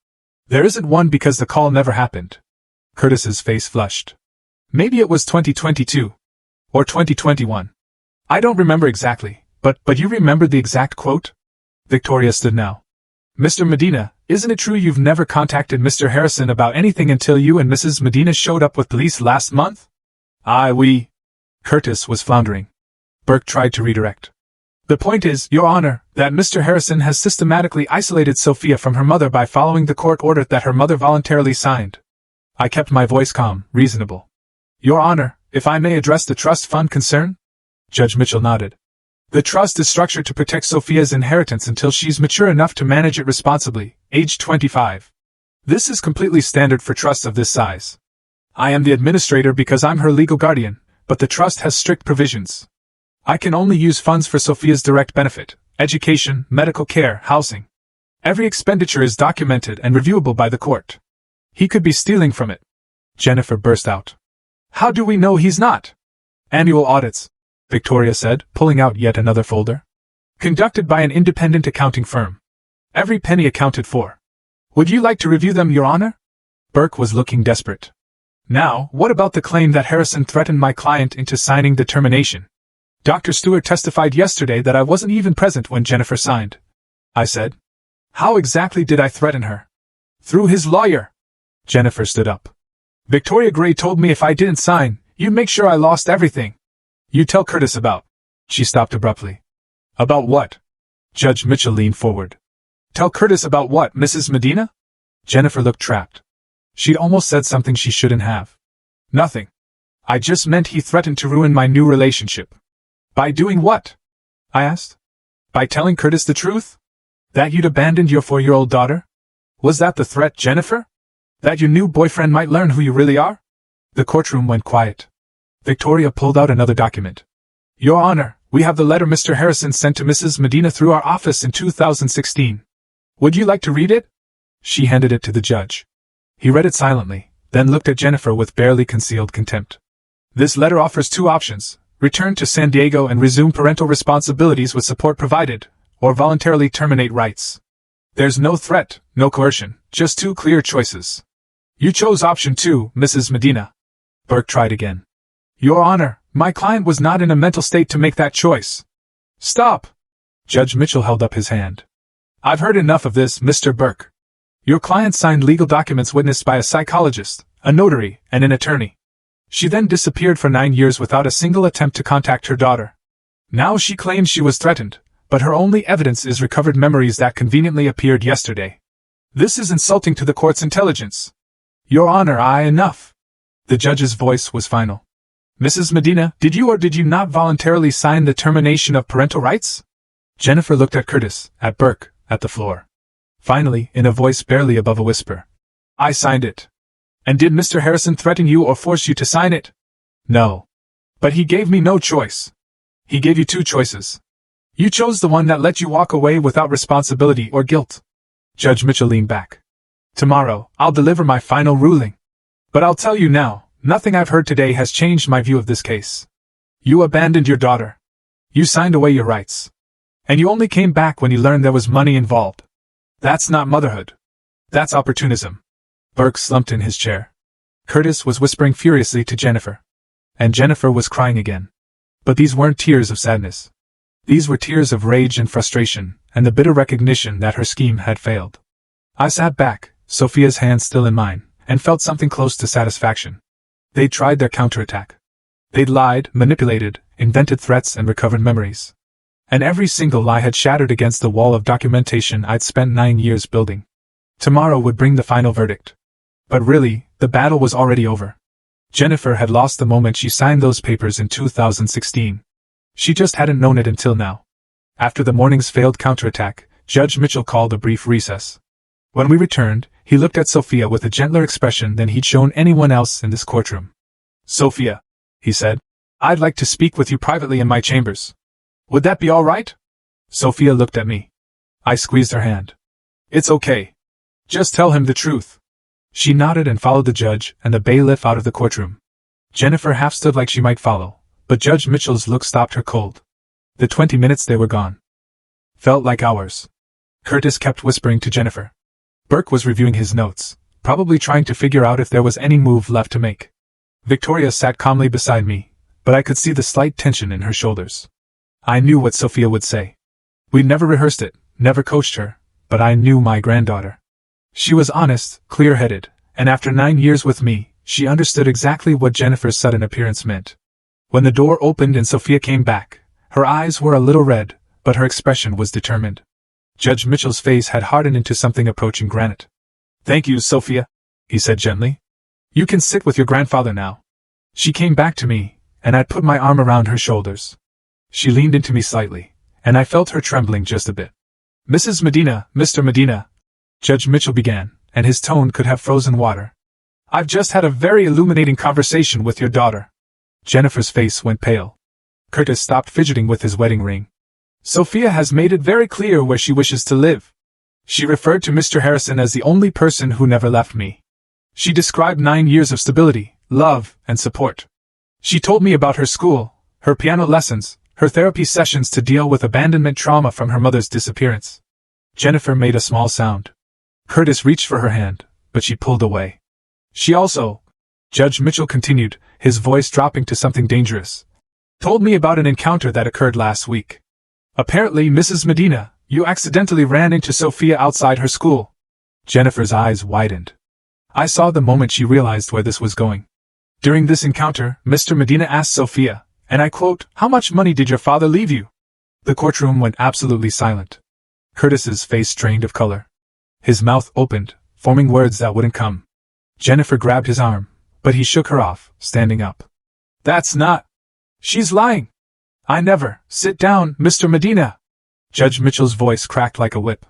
There isn't one because the call never happened. Curtis's face flushed. Maybe it was 2022. Or 2021. I don't remember exactly, but you remember the exact quote? Victoria stood now. Mr. Medina, isn't it true you've never contacted Mr. Harrison about anything until you and Mrs. Medina showed up with police last month? We... Curtis was floundering. Burke tried to redirect. The point is, Your Honor, that Mr. Harrison has systematically isolated Sophia from her mother by following the court order that her mother voluntarily signed. I kept my voice calm, reasonable. Your Honor, if I may address the trust fund concern? Judge Mitchell nodded. The trust is structured to protect Sophia's inheritance until she's mature enough to manage it responsibly, age 25. This is completely standard for trusts of this size. I am the administrator because I'm her legal guardian, but the trust has strict provisions. I can only use funds for Sophia's direct benefit, education, medical care, housing. Every expenditure is documented and reviewable by the court. He could be stealing from it. Jennifer burst out. How do we know he's not? Annual audits, Victoria said, pulling out yet another folder. Conducted by an independent accounting firm. Every penny accounted for. Would you like to review them, Your Honor? Burke was looking desperate. Now, what about the claim that Harrison threatened my client into signing the termination? Dr. Stewart testified yesterday that I wasn't even present when Jennifer signed. I said. How exactly did I threaten her? Through his lawyer. Jennifer stood up. Victoria Gray told me if I didn't sign, you'd make sure I lost everything. You tell Curtis about. She stopped abruptly. About what? Judge Mitchell leaned forward. Tell Curtis about what, Mrs. Medina? Jennifer looked trapped. She'd almost said something she shouldn't have. Nothing. I just meant he threatened to ruin my new relationship. By doing what? I asked. By telling Curtis the truth? That you'd abandoned your 4-year-old daughter? Was that the threat, Jennifer? That your new boyfriend might learn who you really are? The courtroom went quiet. Victoria pulled out another document. Your Honor, we have the letter Mr. Harrison sent to Mrs. Medina through our office in 2016. Would you like to read it? She handed it to the judge. He read it silently, then looked at Jennifer with barely concealed contempt. This letter offers 2 options. Return to San Diego and resume parental responsibilities with support provided, or voluntarily terminate rights. There's no threat, no coercion, just 2 clear choices. You chose option 2, Mrs. Medina. Burke tried again. Your Honor, my client was not in a mental state to make that choice. Stop! Judge Mitchell held up his hand. I've heard enough of this, Mr. Burke. Your client signed legal documents witnessed by a psychologist, a notary, and an attorney. She then disappeared for 9 years without a single attempt to contact her daughter. Now she claims she was threatened, but her only evidence is recovered memories that conveniently appeared yesterday. This is insulting to the court's intelligence. Your Honor, enough. The judge's voice was final. Mrs. Medina, did you or did you not voluntarily sign the termination of parental rights? Jennifer looked at Curtis, at Burke, at the floor. Finally, in a voice barely above a whisper. I signed it. And did Mr. Harrison threaten you or force you to sign it? No. But he gave me no choice. He gave you 2 choices. You chose the one that let you walk away without responsibility or guilt. Judge Mitchell leaned back. Tomorrow, I'll deliver my final ruling. But I'll tell you now, nothing I've heard today has changed my view of this case. You abandoned your daughter. You signed away your rights. And you only came back when you learned there was money involved. That's not motherhood. That's opportunism. Burke slumped in his chair. Curtis was whispering furiously to Jennifer. And Jennifer was crying again. But these weren't tears of sadness. These were tears of rage and frustration, and the bitter recognition that her scheme had failed. I sat back, Sophia's hand still in mine, and felt something close to satisfaction. They'd tried their counterattack. They'd lied, manipulated, invented threats and recovered memories. And every single lie had shattered against the wall of documentation I'd spent 9 years building. Tomorrow would bring the final verdict. But really, the battle was already over. Jennifer had lost the moment she signed those papers in 2016. She just hadn't known it until now. After the morning's failed counterattack, Judge Mitchell called a brief recess. When we returned, he looked at Sophia with a gentler expression than he'd shown anyone else in this courtroom. Sophia, he said, I'd like to speak with you privately in my chambers. Would that be all right? Sophia looked at me. I squeezed her hand. It's okay. Just tell him the truth. She nodded and followed the judge and the bailiff out of the courtroom. Jennifer half stood like she might follow, but Judge Mitchell's look stopped her cold. The 20 minutes they were gone felt like hours. Curtis kept whispering to Jennifer. Burke was reviewing his notes, probably trying to figure out if there was any move left to make. Victoria sat calmly beside me, but I could see the slight tension in her shoulders. I knew what Sophia would say. We'd never rehearsed it, never coached her, but I knew my granddaughter. She was honest, clear-headed, and after 9 years with me, she understood exactly what Jennifer's sudden appearance meant. When the door opened and Sophia came back, her eyes were a little red, but her expression was determined. Judge Mitchell's face had hardened into something approaching granite. Thank you, Sophia, he said gently. You can sit with your grandfather now. She came back to me, and I'd put my arm around her shoulders. She leaned into me slightly, and I felt her trembling just a bit. Mrs. Medina, Mr. Medina, Judge Mitchell began, and his tone could have frozen water. I've just had a very illuminating conversation with your daughter. Jennifer's face went pale. Curtis stopped fidgeting with his wedding ring. Sophia has made it very clear where she wishes to live. She referred to Mr. Harrison as the only person who never left me. She described 9 years of stability, love, and support. She told me about her school, her piano lessons, her therapy sessions to deal with abandonment trauma from her mother's disappearance. Jennifer made a small sound. Curtis reached for her hand, but she pulled away. She also, Judge Mitchell continued, his voice dropping to something dangerous, told me about an encounter that occurred last week. Apparently, Mrs. Medina, you accidentally ran into Sophia outside her school. Jennifer's eyes widened. I saw the moment she realized where this was going. During this encounter, Mr. Medina asked Sophia, and I quote, "How much money did your father leave you?" The courtroom went absolutely silent. Curtis's face strained of color. His mouth opened, forming words that wouldn't come. Jennifer grabbed his arm, but he shook her off, standing up. That's not. She's lying. I never. Sit down, Mr. Medina. Judge Mitchell's voice cracked like a whip.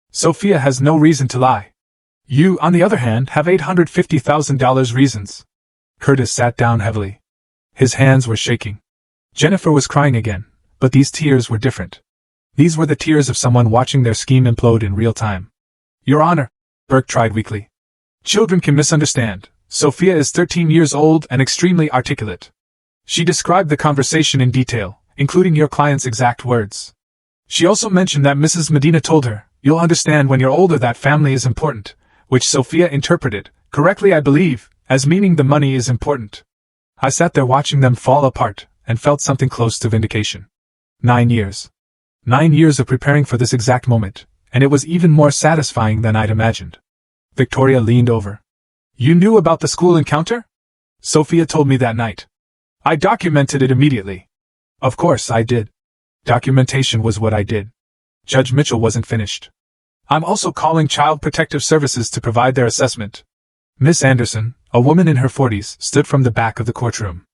Sophia has no reason to lie. You, on the other hand, have $850,000 reasons. Curtis sat down heavily. His hands were shaking. Jennifer was crying again, but these tears were different. These were the tears of someone watching their scheme implode in real time. Your Honor, Burke tried weakly. Children can misunderstand. Sophia is 13 years old and extremely articulate. She described the conversation in detail, including your client's exact words. She also mentioned that Mrs. Medina told her, "You'll understand when you're older that family is important," which Sophia interpreted, correctly I believe, as meaning the money is important. I sat there watching them fall apart, and felt something close to vindication. 9 years. 9 years of preparing for this exact moment, and it was even more satisfying than I'd imagined. Victoria leaned over. You knew about the school encounter? Sophia told me that night. I documented it immediately. Of course I did. Documentation was what I did. Judge Mitchell wasn't finished. I'm also calling Child Protective Services to provide their assessment. Miss Anderson, a woman in her 40s, stood from the back of the courtroom.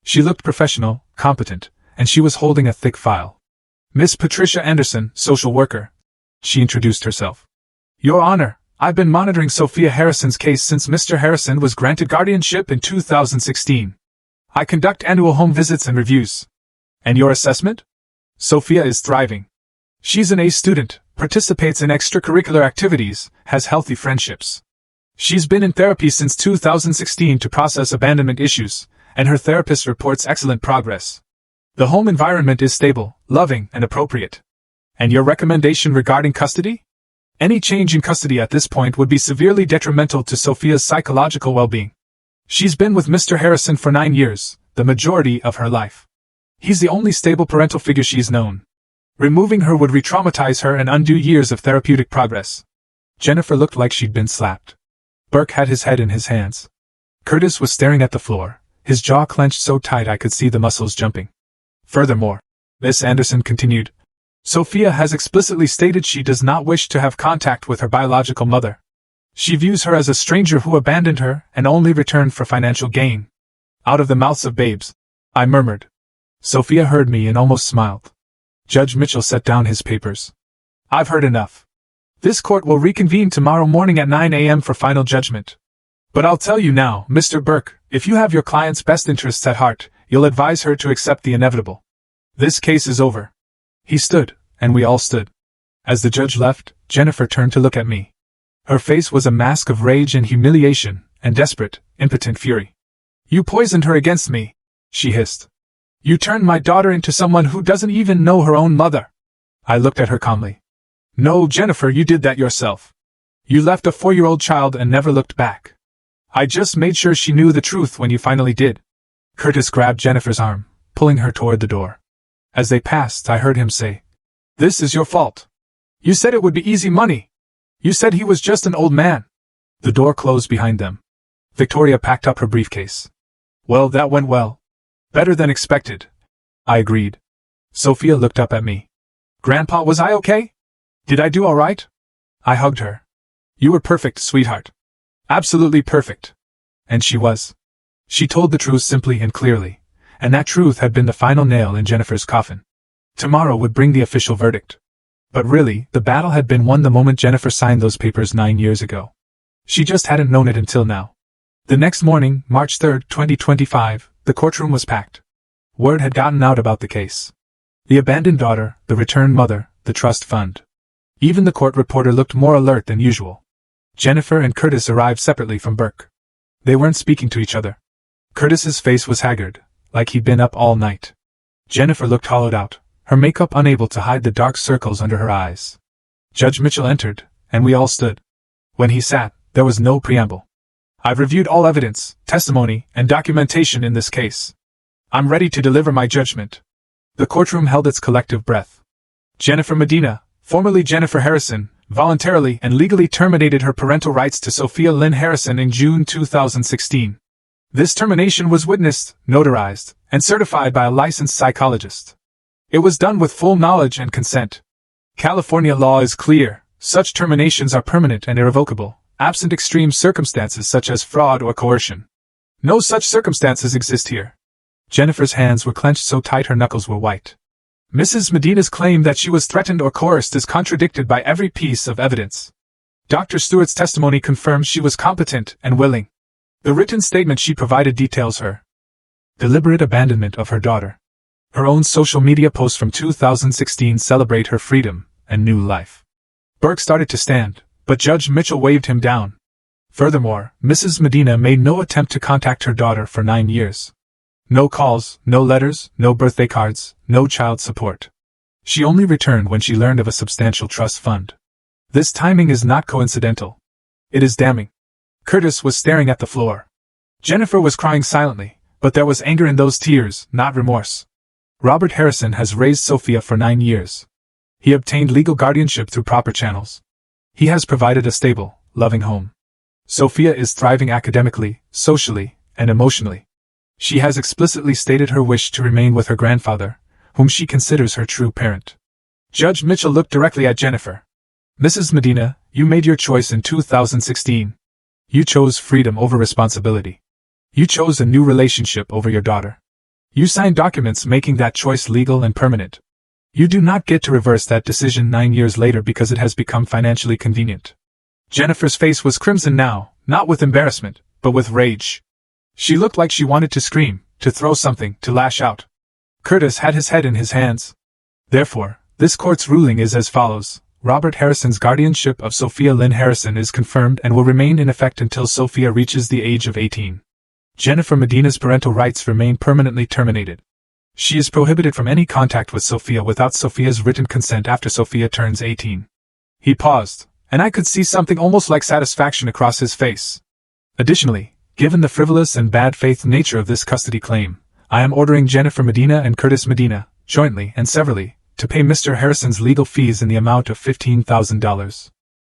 She looked professional, competent, and she was holding a thick file. Miss Patricia Anderson, social worker. She introduced herself. Your Honor, I've been monitoring Sophia Harrison's case since Mr. Harrison was granted guardianship in 2016. I conduct annual home visits and reviews. And your assessment? Sophia is thriving. She's an A student, participates in extracurricular activities, has healthy friendships. She's been in therapy since 2016 to process abandonment issues, and her therapist reports excellent progress. The home environment is stable, loving, and appropriate. And your recommendation regarding custody? Any change in custody at this point would be severely detrimental to Sophia's psychological well-being. She's been with Mr. Harrison for 9 years, the majority of her life. He's the only stable parental figure she's known. Removing her would re-traumatize her and undo years of therapeutic progress. Jennifer looked like she'd been slapped. Burke had his head in his hands. Curtis was staring at the floor, his jaw clenched so tight I could see the muscles jumping. Furthermore, Miss Anderson continued, Sophia has explicitly stated she does not wish to have contact with her biological mother. She views her as a stranger who abandoned her and only returned for financial gain. Out of the mouths of babes, I murmured. Sophia heard me and almost smiled. Judge Mitchell set down his papers. I've heard enough. This court will reconvene tomorrow morning at 9 a.m. for final judgment. But I'll tell you now, Mr. Burke, if you have your client's best interests at heart, you'll advise her to accept the inevitable. This case is over. He stood, and we all stood. As the judge left, Jennifer turned to look at me. Her face was a mask of rage and humiliation, and desperate, impotent fury. You poisoned her against me, she hissed. You turned my daughter into someone who doesn't even know her own mother. I looked at her calmly. No, Jennifer, you did that yourself. You left a 4-year-old child and never looked back. I just made sure she knew the truth when you finally did. Curtis grabbed Jennifer's arm, pulling her toward the door. As they passed, I heard him say, This is your fault. You said it would be easy money. You said he was just an old man. The door closed behind them. Victoria packed up her briefcase. Well, that went well. Better than expected. I agreed. Sophia looked up at me. Grandpa, was I okay? Did I do all right? I hugged her. You were perfect, sweetheart. Absolutely perfect. And she was. She told the truth simply and clearly, and that truth had been the final nail in Jennifer's coffin. Tomorrow would bring the official verdict. But really, the battle had been won the moment Jennifer signed those papers 9 years ago. She just hadn't known it until now. The next morning, March 3, 2025, the courtroom was packed. Word had gotten out about the case. The abandoned daughter, the returned mother, the trust fund. Even the court reporter looked more alert than usual. Jennifer and Curtis arrived separately from Burke. They weren't speaking to each other. Curtis's face was haggard, like he'd been up all night. Jennifer looked hollowed out, her makeup unable to hide the dark circles under her eyes. Judge Mitchell entered, and we all stood. When he sat, there was no preamble. I've reviewed all evidence, testimony, and documentation in this case. I'm ready to deliver my judgment. The courtroom held its collective breath. Jennifer Medina, formerly Jennifer Harrison, voluntarily and legally terminated her parental rights to Sophia Lynn Harrison in June 2016. This termination was witnessed, notarized, and certified by a licensed psychologist. It was done with full knowledge and consent. California law is clear: such terminations are permanent and irrevocable, absent extreme circumstances such as fraud or coercion. No such circumstances exist here. Jennifer's hands were clenched so tight her knuckles were white. Mrs. Medina's claim that she was threatened or coerced is contradicted by every piece of evidence. Dr. Stewart's testimony confirms she was competent and willing. The written statement she provided details her deliberate abandonment of her daughter. Her own social media posts from 2016 celebrate her freedom and new life. Burke started to stand, but Judge Mitchell waved him down. Furthermore, Mrs. Medina made no attempt to contact her daughter for 9 years. No calls, no letters, no birthday cards, no child support. She only returned when she learned of a substantial trust fund. This timing is not coincidental. It is damning. Curtis was staring at the floor. Jennifer was crying silently, but there was anger in those tears, not remorse. Robert Harrison has raised Sophia for 9 years. He obtained legal guardianship through proper channels. He has provided a stable, loving home. Sophia is thriving academically, socially, and emotionally. She has explicitly stated her wish to remain with her grandfather, whom she considers her true parent. Judge Mitchell looked directly at Jennifer. Mrs. Medina, you made your choice in 2016. You chose freedom over responsibility. You chose a new relationship over your daughter. You signed documents making that choice legal and permanent. You do not get to reverse that decision 9 years later because it has become financially convenient. Jennifer's face was crimson now, not with embarrassment, but with rage. She looked like she wanted to scream, to throw something, to lash out. Curtis had his head in his hands. Therefore, this court's ruling is as follows. Robert Harrison's guardianship of Sophia Lynn Harrison is confirmed and will remain in effect until Sophia reaches the age of 18. Jennifer Medina's parental rights remain permanently terminated. She is prohibited from any contact with Sophia without Sophia's written consent after Sophia turns 18. He paused, and I could see something almost like satisfaction across his face. Additionally, given the frivolous and bad faith nature of this custody claim, I am ordering Jennifer Medina and Curtis Medina, jointly and severally, to pay Mr. Harrison's legal fees in the amount of $15,000.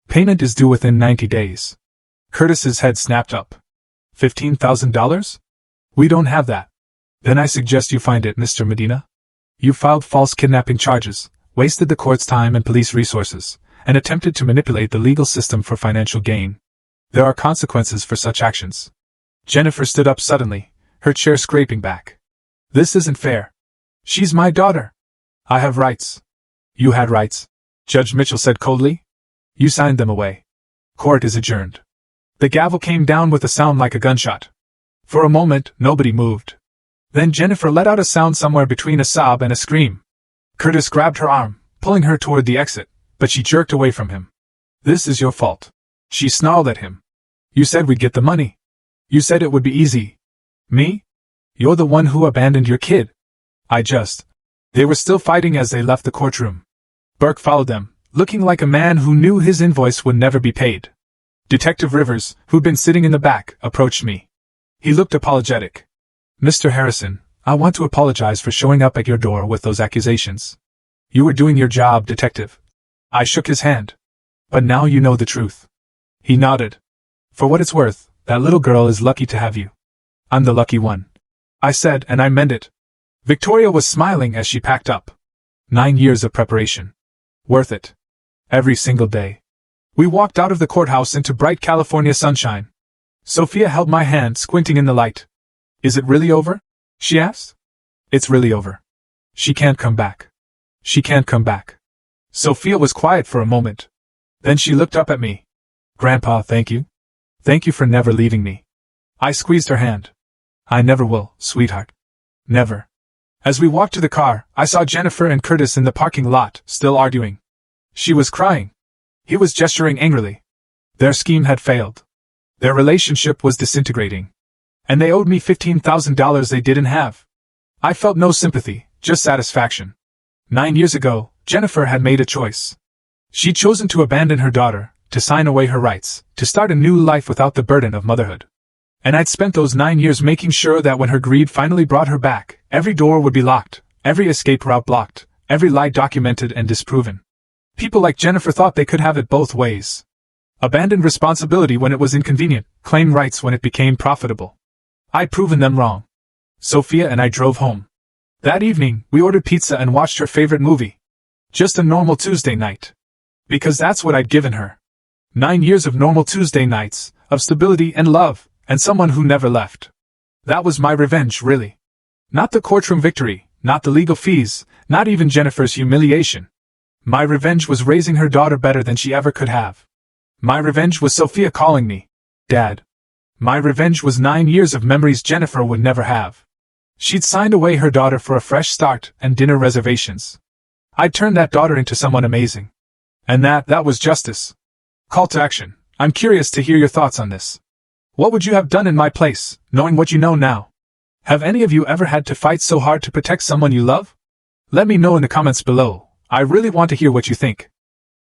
Payment is due within 90 days. Curtis's head snapped up. $15,000? We don't have that. Then I suggest you find it, Mr. Medina. You filed false kidnapping charges, wasted the court's time and police resources, and attempted to manipulate the legal system for financial gain. There are consequences for such actions. Jennifer stood up suddenly, her chair scraping back. This isn't fair. She's my daughter. I have rights. You had rights, Judge Mitchell said coldly. You signed them away. Court is adjourned. The gavel came down with a sound like a gunshot. For a moment, nobody moved. Then Jennifer let out a sound somewhere between a sob and a scream. Curtis grabbed her arm, pulling her toward the exit, but she jerked away from him. This is your fault. She snarled at him. You said we'd get the money. You said it would be easy. Me? You're the one who abandoned your kid. They were still fighting as they left the courtroom. Burke followed them, looking like a man who knew his invoice would never be paid. Detective Rivers, who'd been sitting in the back, approached me. He looked apologetic. Mr. Harrison, I want to apologize for showing up at your door with those accusations. You were doing your job, Detective. I shook his hand. But now you know the truth. He nodded. For what it's worth, that little girl is lucky to have you. I'm the lucky one. I said, and I meant it. Victoria was smiling as she packed up. 9 years of preparation. Worth it. Every single day. We walked out of the courthouse into bright California sunshine. Sophia held my hand, squinting in the light. Is it really over? She asked. It's really over. She can't come back. She can't come back. Sophia was quiet for a moment. Then she looked up at me. Grandpa, thank you. Thank you for never leaving me. I squeezed her hand. I never will, sweetheart. Never. As we walked to the car, I saw Jennifer and Curtis in the parking lot, still arguing. She was crying. He was gesturing angrily. Their scheme had failed. Their relationship was disintegrating. And they owed me $15,000 they didn't have. I felt no sympathy, just satisfaction. 9 years ago, Jennifer had made a choice. She'd chosen to abandon her daughter, to sign away her rights, to start a new life without the burden of motherhood. And I'd spent those 9 years making sure that when her greed finally brought her back, every door would be locked, every escape route blocked, every lie documented and disproven. People like Jennifer thought they could have it both ways. Abandon responsibility when it was inconvenient, claim rights when it became profitable. I'd proven them wrong. Sophia and I drove home. That evening, we ordered pizza and watched her favorite movie. Just a normal Tuesday night. Because that's what I'd given her. 9 years of normal Tuesday nights, of stability and love, and someone who never left. That was my revenge, really. Not the courtroom victory, not the legal fees, not even Jennifer's humiliation. My revenge was raising her daughter better than she ever could have. My revenge was Sophia calling me Dad. My revenge was 9 years of memories Jennifer would never have. She'd signed away her daughter for a fresh start and dinner reservations. I'd turned that daughter into someone amazing. And that was justice. Call to action. I'm curious to hear your thoughts on this. What would you have done in my place, knowing what you know now? Have any of you ever had to fight so hard to protect someone you love? Let me know in the comments below. I really want to hear what you think.